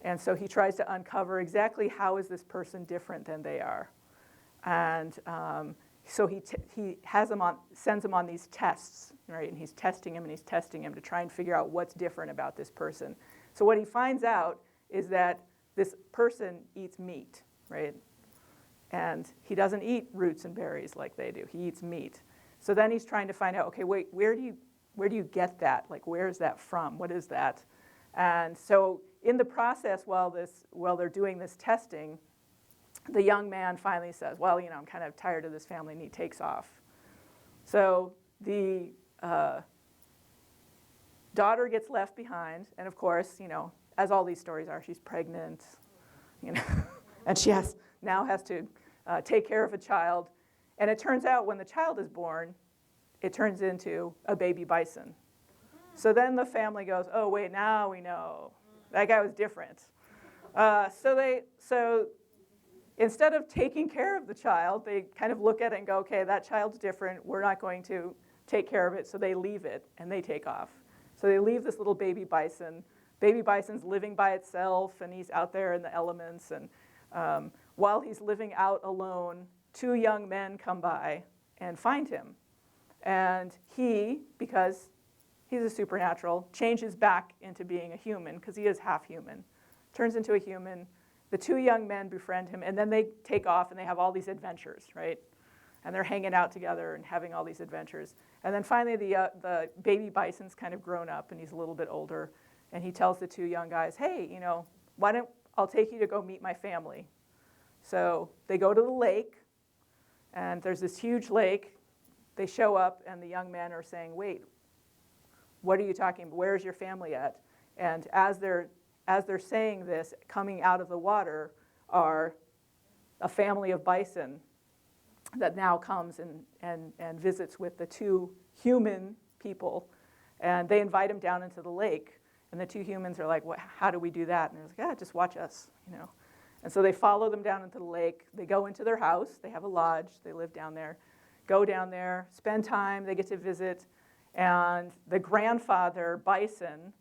And so he tries to uncover exactly how is this person different than they are. And so he has him on, sends him on these tests, right? And he's testing him and he's testing him to try and figure out what's different about this person. So what he finds out is that this person eats meat, right? And he doesn't eat roots and berries like they do. He eats meat. So then he's trying to find out, okay, wait, where do you get that? Like, where is that from? What is that? And so in the process, while they're doing this testing, the young man finally says, well, I'm kind of tired of this family, and he takes off. So the daughter gets left behind, and of course, as all these stories are, she's pregnant, and she now has to take care of a child. And it turns out when the child is born, it turns into a baby bison. So then the family goes, oh, wait, now we know. That guy was different. So instead of taking care of the child, they kind of look at it and go, okay, that child's different. We're not going to take care of it. So they leave it, and they take off. So they leave this little baby bison. Baby bison's living by itself, and he's out there in the elements. And while he's living out alone, two young men come by and find him. And he, because he's a supernatural, changes back into being a human, because he is half human, turns into a human. The two young men befriend him, and then they take off, and they have all these adventures, right? And they're hanging out together and having all these adventures. And then finally, the baby bison's kind of grown up, and he's a little bit older. And he tells the two young guys, hey, I'll take you to go meet my family. So they go to the lake, and there's this huge lake. They show up, and the young men are saying, wait, what are you talking about? Where's your family at? And as they're saying this, coming out of the water are a family of bison that now comes and visits with the two human people. And they invite him down into the lake. And the two humans are like, how do we do that? And they're like, yeah, just watch us, And so they follow them down into the lake. They go into their house. They have a lodge. They live down there. Go down there, spend time. They get to visit. And the grandfather, Bison,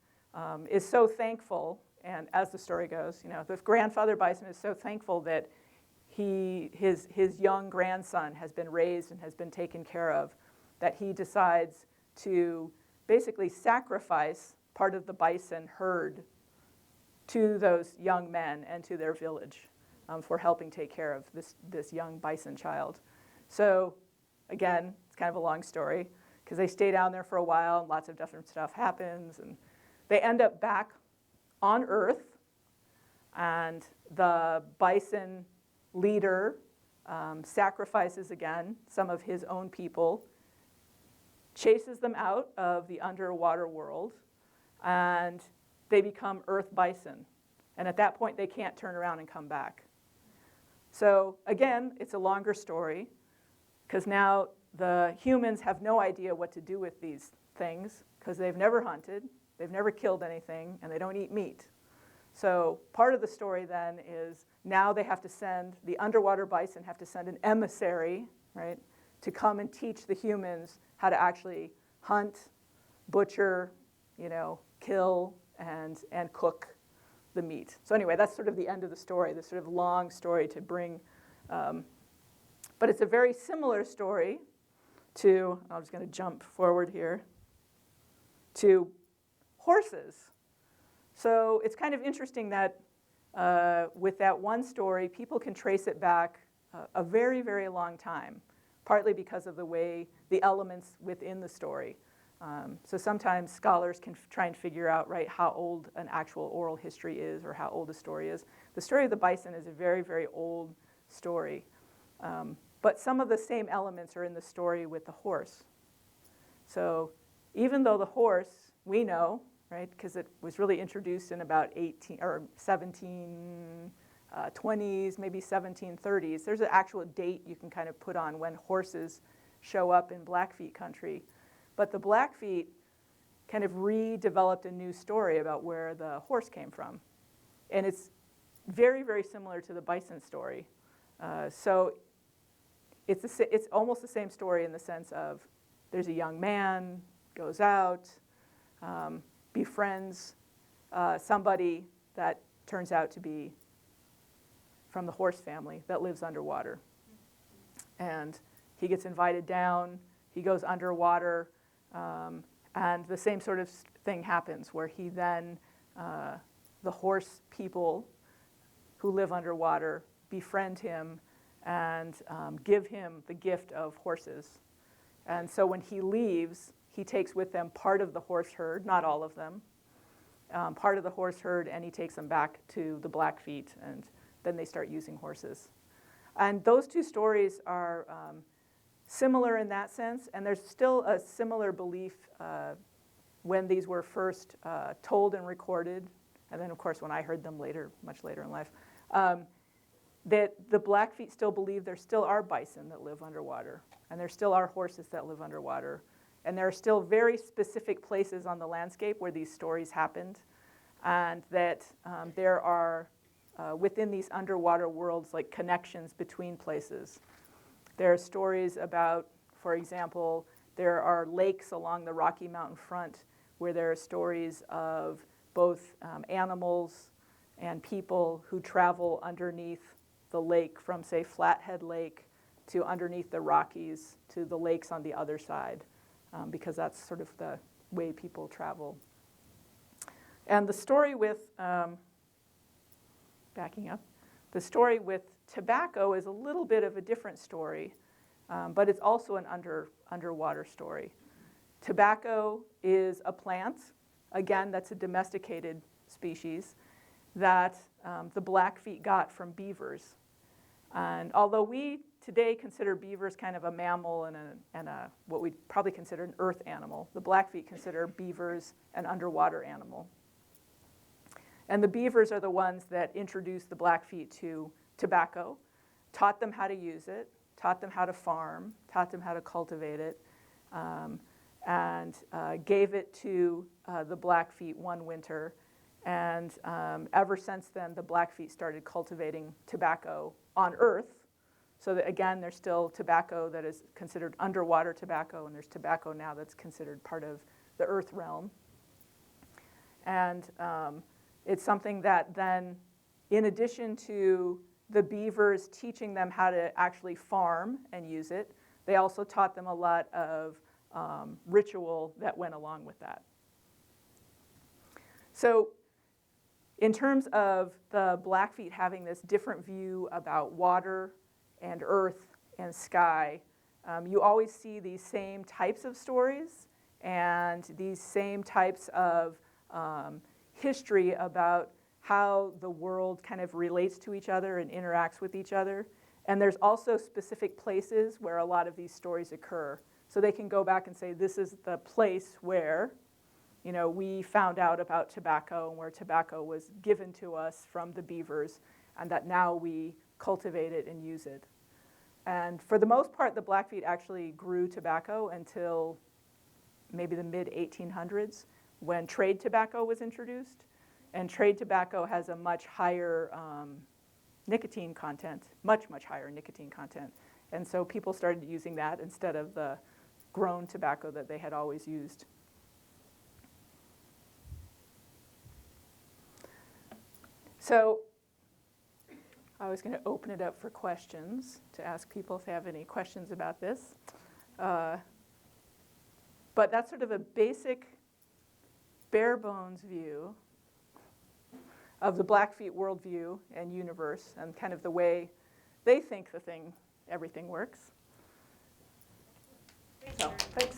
is so thankful, and as the story goes, the grandfather bison is so thankful that his young grandson has been raised and has been taken care of, that he decides to basically sacrifice part of the bison herd to those young men and to their village for helping take care of this young bison child. So again, it's kind of a long story because they stay down there for a while and lots of different stuff happens, and they end up back on Earth, and the bison leader sacrifices again some of his own people, chases them out of the underwater world, and they become Earth bison. And at that point, they can't turn around and come back. So again, it's a longer story, because now the humans have no idea what to do with these things, because they've never hunted, they've never killed anything, and they don't eat meat. So part of the story then is now they have to send, the underwater bison have to send an emissary, right, to come and teach the humans how to actually hunt, butcher, kill, and cook the meat. So anyway, that's sort of the end of the story, this sort of long story to bring. But it's a very similar story to, I'm just going to jump forward here, to horses. So it's kind of interesting that with that one story, people can trace it back a very, very long time, partly because of the way the elements within the story. So sometimes scholars can try and figure out, right, how old an actual oral history is or how old a story is. The story of the bison is a very, very old story. But some of the same elements are in the story with the horse. So even though the horse, we know, right, because it was really introduced in about 1720s, maybe 1730s. There's an actual date you can kind of put on when horses show up in Blackfeet country. But the Blackfeet kind of redeveloped a new story about where the horse came from. And it's very, very similar to the bison story. So it's almost the same story in the sense of there's a young man, goes out, befriends somebody that turns out to be from the horse family that lives underwater. And he gets invited down, he goes underwater, and the same sort of thing happens where he then, the horse people who live underwater befriend him and give him the gift of horses. And so when he leaves, he takes with them part of the horse herd, not all of them, part of the horse herd, and he takes them back to the Blackfeet, and then they start using horses. And those two stories are similar in that sense, and there's still a similar belief when these were first told and recorded, and then of course when I heard them later, much later in life, that the Blackfeet still believe there still are bison that live underwater, and there still are horses that live underwater. And there are still very specific places on the landscape where these stories happened, and that there are, within these underwater worlds, like connections between places. There are stories about, for example, there are lakes along the Rocky Mountain front where there are stories of both animals and people who travel underneath the lake from, say, Flathead Lake to underneath the Rockies to the lakes on the other side. Because that's sort of the way people travel. And the story with, backing up, the story with tobacco is a little bit of a different story, but it's also an underwater story. Tobacco is a plant, again, that's a domesticated species, that the Blackfeet got from beavers. And although we today consider beavers kind of a mammal and what we'd probably consider an earth animal, the Blackfeet consider beavers an underwater animal. And the beavers are the ones that introduced the Blackfeet to tobacco, taught them how to use it, taught them how to farm, taught them how to cultivate it, and gave it to the Blackfeet one winter. And ever since then, the Blackfeet started cultivating tobacco on Earth. So that, again, there's still tobacco that is considered underwater tobacco, and there's tobacco now that's considered part of the Earth realm. And it's something that then, in addition to the beavers teaching them how to actually farm and use it, they also taught them a lot of ritual that went along with that. So in terms of the Blackfeet having this different view about water and earth and sky, you always see these same types of stories and these same types of history about how the world kind of relates to each other and interacts with each other. And there's also specific places where a lot of these stories occur. So they can go back and say, this is the place where, you know, we found out about tobacco and where tobacco was given to us from the beavers, and that now we cultivate it and use it. And for the most part, the Blackfeet actually grew tobacco until maybe the mid-1800s, when trade tobacco was introduced. And trade tobacco has a much higher nicotine content, much, much higher nicotine content. And so people started using that instead of the grown tobacco that they had always used. So I was going to open it up for questions, to ask people if they have any questions about this. But that's sort of a basic, bare bones view of the Blackfeet worldview and universe, and kind of the way they think everything works. So, thanks.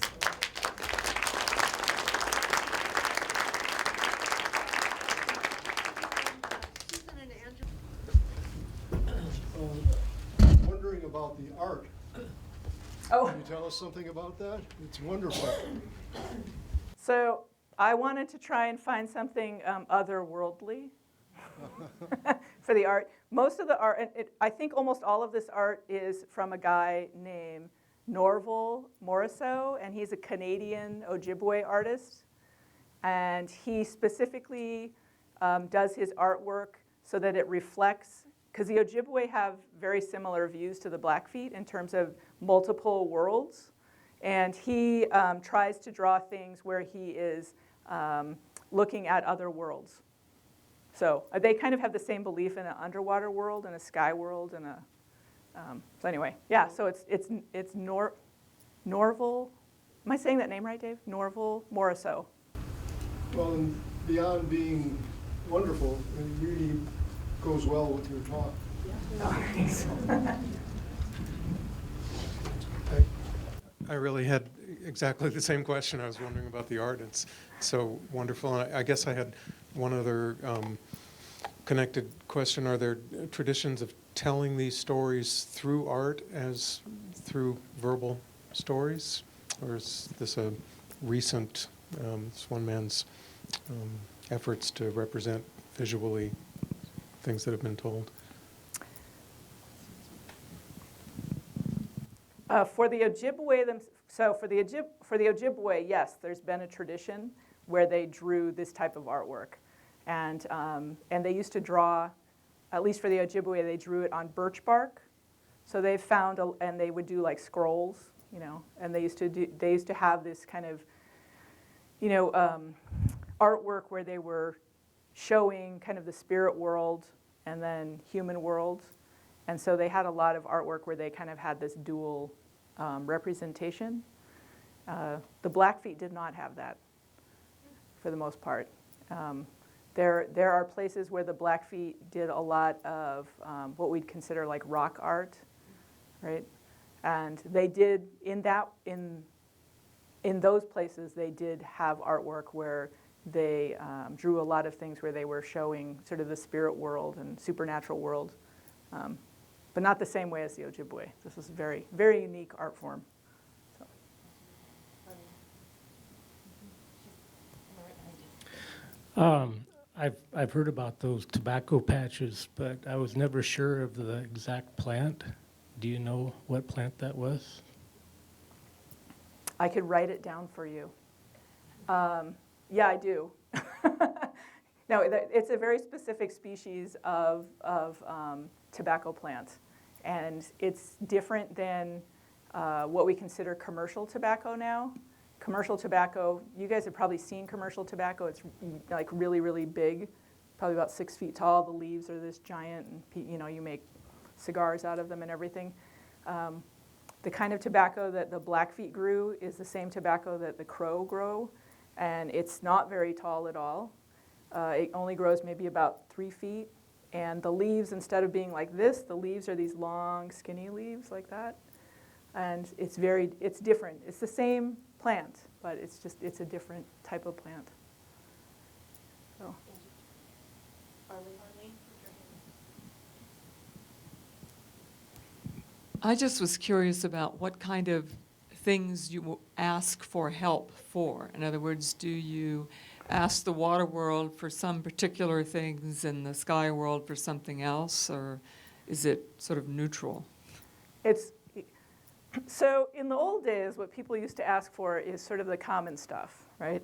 Wondering about the art. Oh, Can you tell us something about that? It's wonderful. so I wanted to try and find something otherworldly for the art. Most of the art, and I think almost all of this art is from a guy named Norval Morrisseau, and he's a Canadian Ojibwe artist. And he specifically does his artwork so that it reflects, because the Ojibwe have very similar views to the Blackfeet in terms of multiple worlds. And he tries to draw things where he is looking at other worlds. So they kind of have the same belief in an underwater world and a sky world and a. So anyway, yeah. So it's Norval. Am I saying that name right, Dave? Norval Morrisseau. Well, and beyond being wonderful, it really goes well with your talk. I really had exactly the same question. I was wondering about the art. It's so wonderful. And I guess I had one other connected question. Are there traditions of telling these stories through art as through verbal stories? Or is this a recent, it's one man's efforts to represent visually things that have been told? For the Ojibwe, for the Ojibwe, yes, there's been a tradition where they drew this type of artwork, and they used to draw, at least for the Ojibwe, they drew it on birch bark. So they found, and they would do like scrolls, you know, and they used to have this kind of, you know, artwork where they were showing kind of the spirit world and then human world. And so they had a lot of artwork where they kind of had this dual representation. The Blackfeet did not have that, for the most part. There are places where the Blackfeet did a lot of what we'd consider like rock art, right? And they did, in those places, they did have artwork where they drew a lot of things where they were showing sort of the spirit world and supernatural world. But not the same way as the Ojibwe. This is a very, very unique art form. So. I've heard about those tobacco patches, but I was never sure of the exact plant. Do you know what plant that was? I could write it down for you. Yeah, I do. No, it's a very specific species of tobacco plant. And it's different than what we consider commercial tobacco now. commercial tobacco, you guys have probably seen commercial tobacco. It's like really, really big, probably about 6 feet tall. The leaves are this giant, and you make cigars out of them and everything. The kind of tobacco that the Blackfeet grew is the same tobacco that the Crow grow, and it's not very tall at all. It only grows maybe about 3 feet, and the leaves, instead of being like this, the leaves are these long, skinny leaves like that. And it's different. It's the same plant, but it's a different type of plant. So. I just was curious about what kind of things you will ask for help for. In other words, do you ask the water world for some particular things and the sky world for something else, or is it sort of neutral? So in the old days, what people used to ask for is sort of the common stuff, right?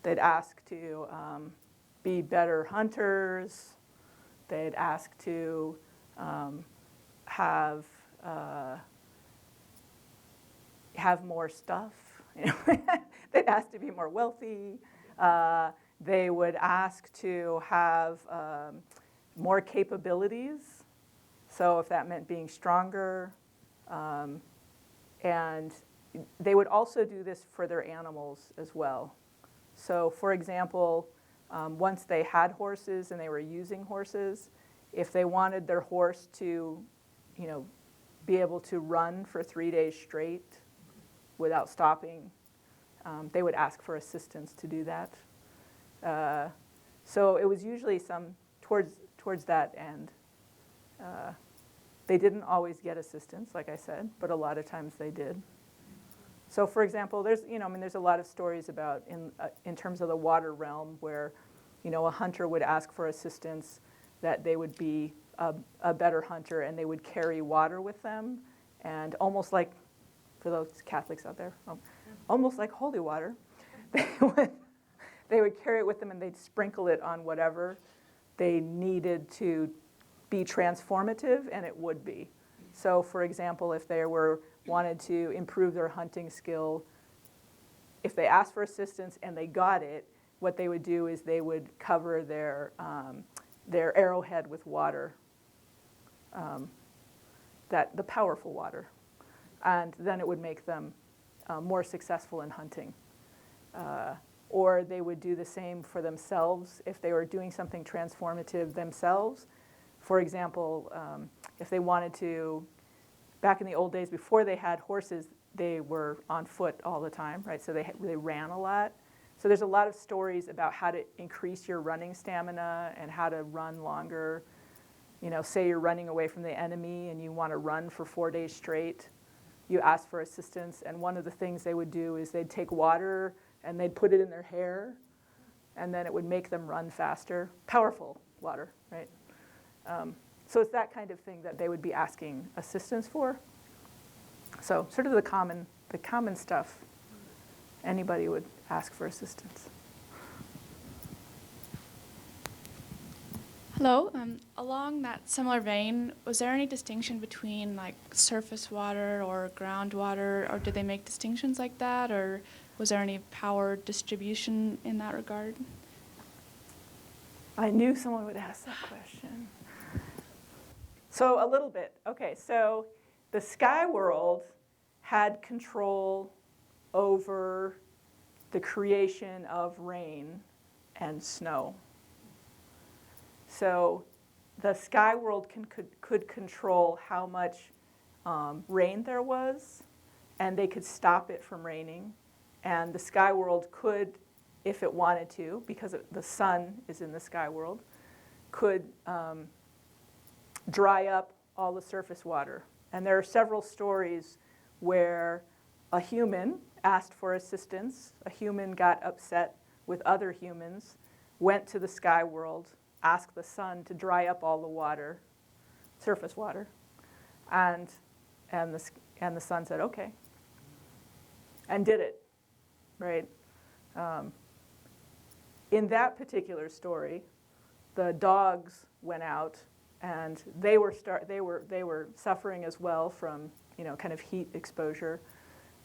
They'd ask to be better hunters. They'd ask to have more stuff. They'd ask to be more wealthy. They would ask to have more capabilities. So if that meant being stronger. And they would also do this for their animals as well. So for example, once they had horses and they were using horses, if they wanted their horse to, be able to run for 3 days straight without stopping, they would ask for assistance to do that. So it was usually towards that end. They didn't always get assistance, like I said, but a lot of times they did. So, for example, there's a lot of stories about in terms of the water realm where, a hunter would ask for assistance, that they would be a better hunter and they would carry water with them, and almost like, for those Catholics out there, almost like holy water, they would carry it with them and they'd sprinkle it on whatever they needed to be transformative, and it would be. So for example, if they wanted to improve their hunting skill, if they asked for assistance and they got it, what they would do is they would cover their arrowhead with water, the powerful water, and then it would make them more successful in hunting. Or they would do the same for themselves if they were doing something transformative themselves. For example, if they wanted to, back in the old days before they had horses, they were on foot all the time, right? So they ran a lot. So there's a lot of stories about how to increase your running stamina and how to run longer. Say you're running away from the enemy and you want to run for 4 days straight. You ask for assistance, and one of the things they would do is they'd take water and they'd put it in their hair, and then it would make them run faster. Powerful water, right? So it's that kind of thing that they would be asking assistance for. So sort of the common stuff, anybody would ask for assistance. Hello. Along that similar vein, was there any distinction between like surface water or groundwater, or did they make distinctions like that, or was there any power distribution in that regard? I knew someone would ask that question. So a little bit. Okay, so the sky world had control over the creation of rain and snow. So the sky world could control how much rain there was, and they could stop it from raining. And the sky world could, if it wanted to, because the sun is in the sky world, could dry up all the surface water. And there are several stories where a human asked for assistance, a human got upset with other humans, went to the sky world, asked the sun to dry up all the water, surface water, and the sun said, okay, and did it, right? In that particular story, the dogs went out, and they were suffering as well from kind of heat exposure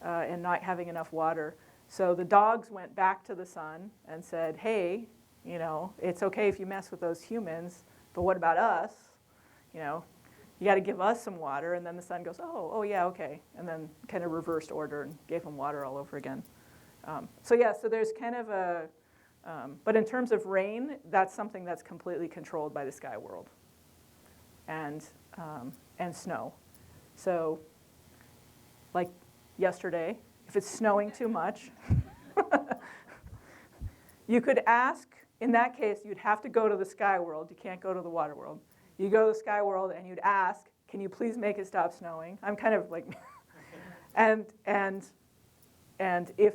and not having enough water. So the dogs went back to the sun and said, hey, it's okay if you mess with those humans, but what about us? You got to give us some water. And then the sun goes, oh yeah, okay. And then kind of reversed order and gave them water all over again. So there's kind of but in terms of rain, that's something that's completely controlled by the sky world and snow. So like yesterday, if it's snowing too much, you could ask, in that case, you'd have to go to the sky world. You can't go to the water world. You go to the sky world and you'd ask, can you please make it stop snowing? I'm kind of like, and if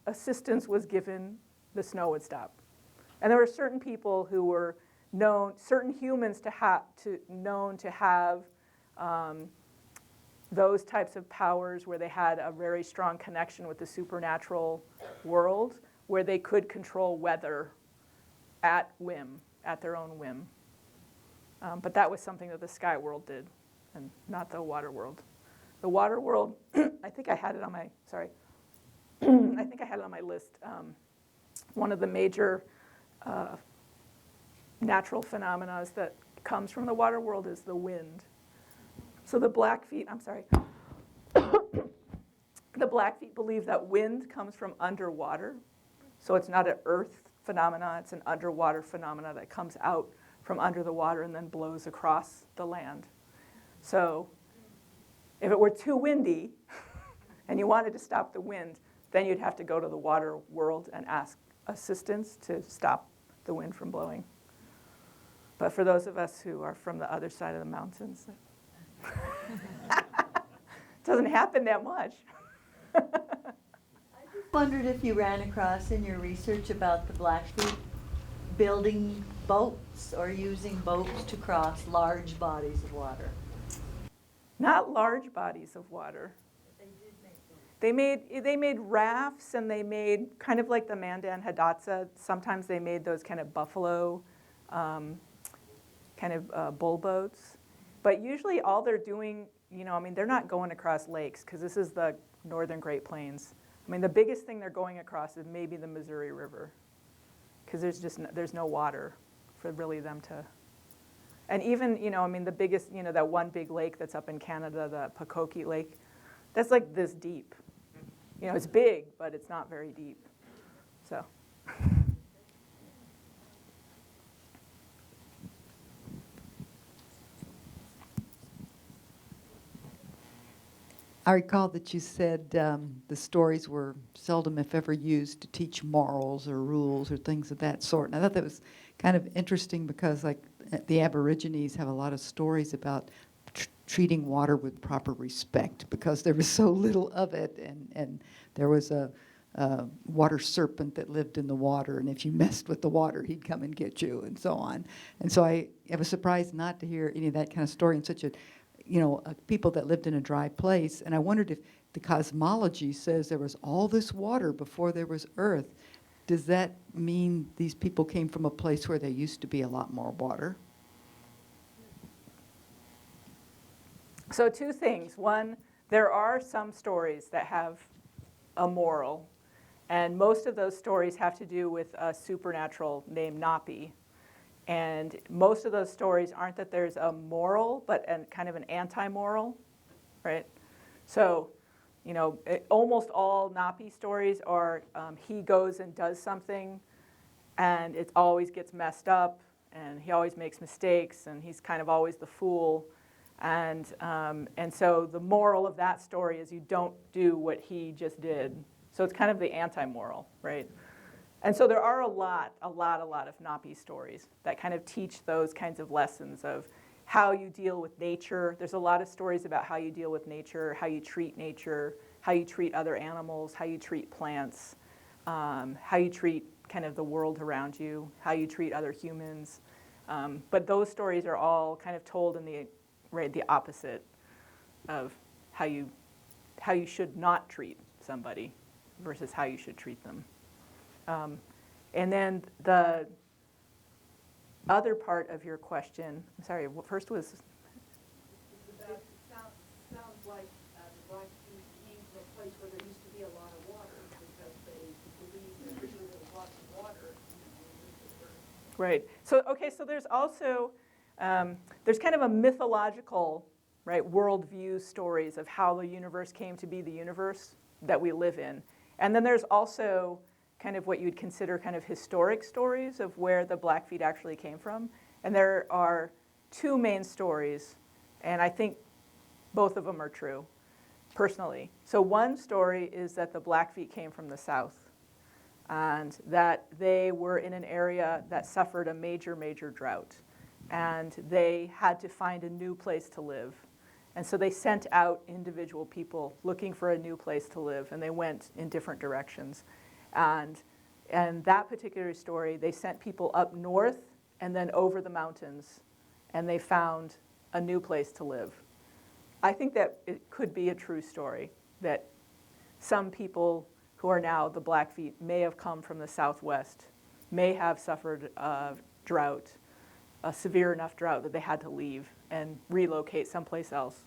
assistance was given, the snow would stop. And there were certain people who were known, certain humans known to have those types of powers where they had a very strong connection with the supernatural world, where they could control weather at whim, at their own whim. But that was something that the sky world did, and not the water world. The water world, I think I had it on my, I think I had it on my list. One of the major natural phenomena that comes from the water world is the wind. So the Blackfeet, the Blackfeet believe that wind comes from underwater. So it's not an earth phenomena, it's an underwater phenomena that comes out from under the water and then blows across the land. So if it were too windy and you wanted to stop the wind, then you'd have to go to the water world and ask assistance to stop the wind from blowing. But for those of us who are from the other side of the mountains, it doesn't happen that much. Wondered if you ran across in your research about the Blackfoot building boats or using boats to cross large bodies of water. Not large bodies of water. They made rafts, and they made kind of like the Mandan Hidatsa. Sometimes they made those kind of buffalo, bull boats. But usually all they're doing, they're not going across lakes, because this is the northern Great Plains. The biggest thing they're going across is maybe the Missouri River, because there's no water for really them to. And even, the biggest, that one big lake that's up in Canada, the Pukokee Lake, that's like this deep. It's big, but it's not very deep. So. I recall that you said the stories were seldom, if ever, used to teach morals or rules or things of that sort. And I thought that was kind of interesting because, like, the Aborigines have a lot of stories about treating water with proper respect because there was so little of it, and there was a water serpent that lived in the water, and if you messed with the water, he'd come and get you, and so on. And so I was surprised not to hear any of that kind of story in such a people that lived in a dry place. And I wondered if the cosmology says there was all this water before there was earth. Does that mean these people came from a place where there used to be a lot more water? So two things. One, there are some stories that have a moral, and most of those stories have to do with a supernatural named Napi. And most of those stories aren't that there's a moral, but kind of an anti-moral, right? So, almost all Napi stories are he goes and does something, and it always gets messed up, and he always makes mistakes, and he's kind of always the fool. And so the moral of that story is you don't do what he just did. So it's kind of the anti-moral, right? And so there are a lot of Napi stories that kind of teach those kinds of lessons of how you deal with nature. There's a lot of stories about how you deal with nature, how you treat nature, how you treat other animals, how you treat plants, how you treat kind of the world around you, how you treat other humans. But those stories are all kind of told in the opposite of how you should not treat somebody versus how you should treat them. And then the other part of your question, I'm sorry, first was? Sounds like the Blackfeet came from a place where there used to be a lot of water because they Right. So, okay, so there's also, there's kind of a mythological, right, worldview stories of how the universe came to be the universe that we live in. And then there's also kind of what you'd consider kind of historic stories of where the Blackfeet actually came from. And there are two main stories, and I think both of them are true, personally. So one story is that the Blackfeet came from the south, and that they were in an area that suffered a major, major drought. And they had to find a new place to live. And so they sent out individual people looking for a new place to live, and they went in different directions. And that particular story, they sent people up north and then over the mountains, and they found a new place to live. I think that it could be a true story, that some people who are now the Blackfeet may have come from the southwest, may have suffered a drought, a severe enough drought that they had to leave and relocate someplace else.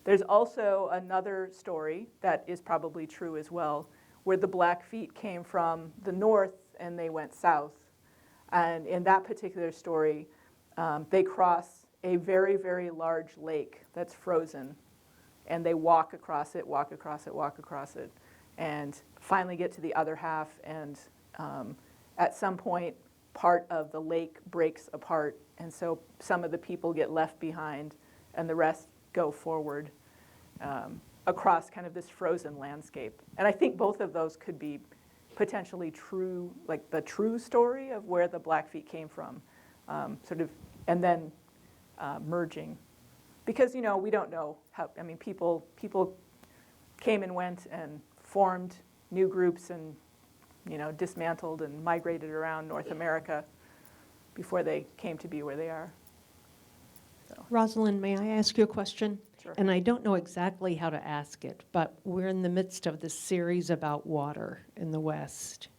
There's also another story that is probably true as well, where the Blackfeet came from the north and they went south. And in that particular story, they cross a very, very large lake that's frozen, and they walk across it, walk across it, walk across it, and finally get to the other half, and at some point, part of the lake breaks apart, and so some of the people get left behind, and the rest go forward across kind of this frozen landscape. And I think both of those could be potentially true, like the true story of where the Blackfeet came from, sort of, and then merging. Because, you know, we don't know how, I mean, people came and went and formed new groups and, you know, dismantled and migrated around North America before they came to be where they are. So. Rosalyn, may I ask you a question? Sure. And I don't know exactly how to ask it, but we're in the midst of this series about water in the West.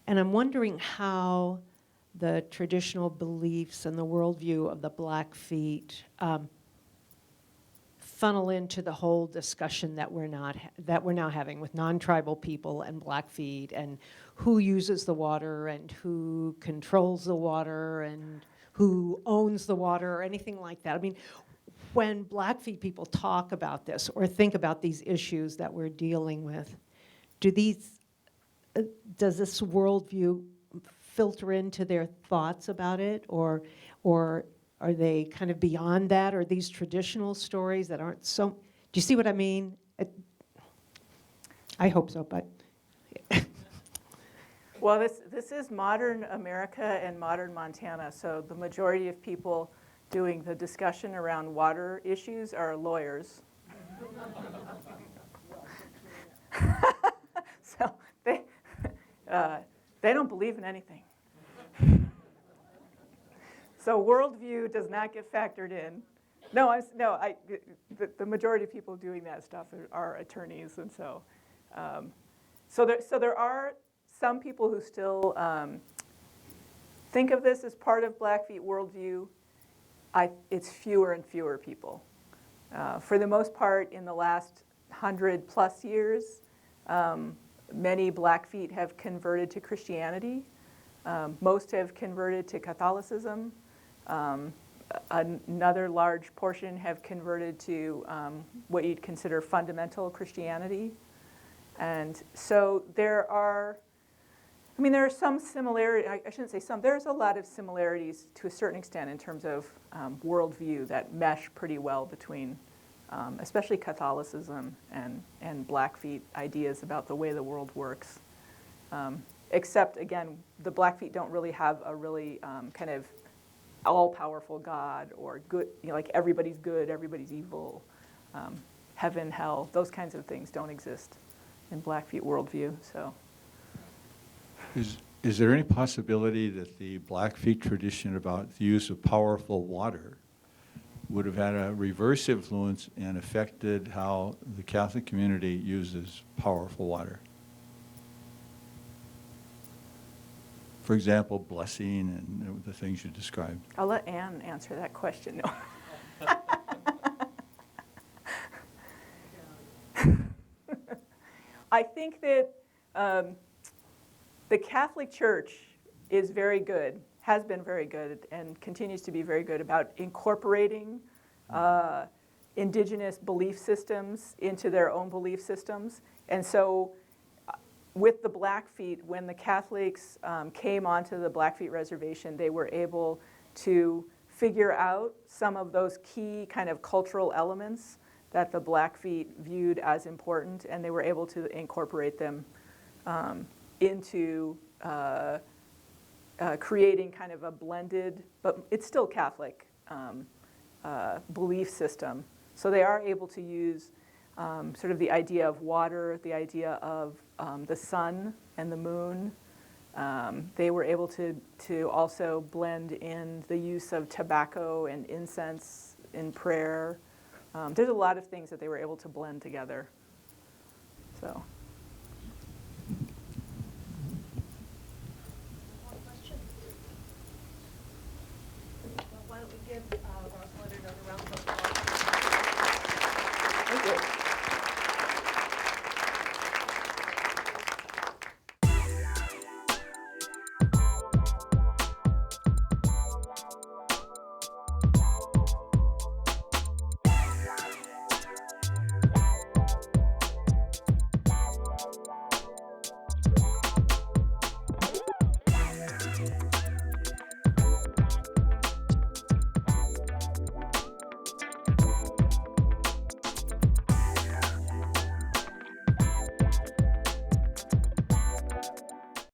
And I'm wondering how the traditional beliefs and the worldview of the Blackfeet funnel into the whole discussion that we're now having with non-tribal people and Blackfeet, and who uses the water and who controls the water and who owns the water or anything like that. I mean, when Blackfeet people talk about this or think about these issues that we're dealing with, does this worldview filter into their thoughts about it, or are they kind of beyond that, or these traditional stories that aren't so? Do you see what I mean? I hope so, but. Well, this is modern America and modern Montana, so the majority of people doing the discussion around water issues are lawyers. So they don't believe in anything. So worldview does not get factored in. The majority of people doing that stuff are attorneys, and so there are some people who still think of this as part of Blackfeet worldview. It's fewer and fewer people. For the most part, in the last 100+ years, many Blackfeet have converted to Christianity. Most have converted to Catholicism. Another large portion have converted to what you'd consider fundamental Christianity. And so there are some similarity. I shouldn't say some. There's a lot of similarities to a certain extent in terms of worldview that mesh pretty well between, especially Catholicism and Blackfeet ideas about the way the world works. Except, again, the Blackfeet don't really have a really kind of all-powerful God or good, you know, like everybody's good, everybody's evil, heaven, hell. Those kinds of things don't exist in Blackfeet worldview. So. Is there any possibility that the Blackfeet tradition about the use of powerful water would have had a reverse influence and affected how the Catholic community uses powerful water? For example, blessing and the things you described. I'll let Anne answer that question. No. I think that the Catholic Church is very good, has been very good and continues to be very good about incorporating indigenous belief systems into their own belief systems. And so with the Blackfeet, when the Catholics came onto the Blackfeet reservation, they were able to figure out some of those key kind of cultural elements that the Blackfeet viewed as important, and they were able to incorporate them into creating kind of a blended, but it's still Catholic, belief system. So they are able to use sort of the idea of water, the idea of the sun and the moon. They were able to also blend in the use of tobacco and incense in prayer. There's a lot of things that they were able to blend together. So.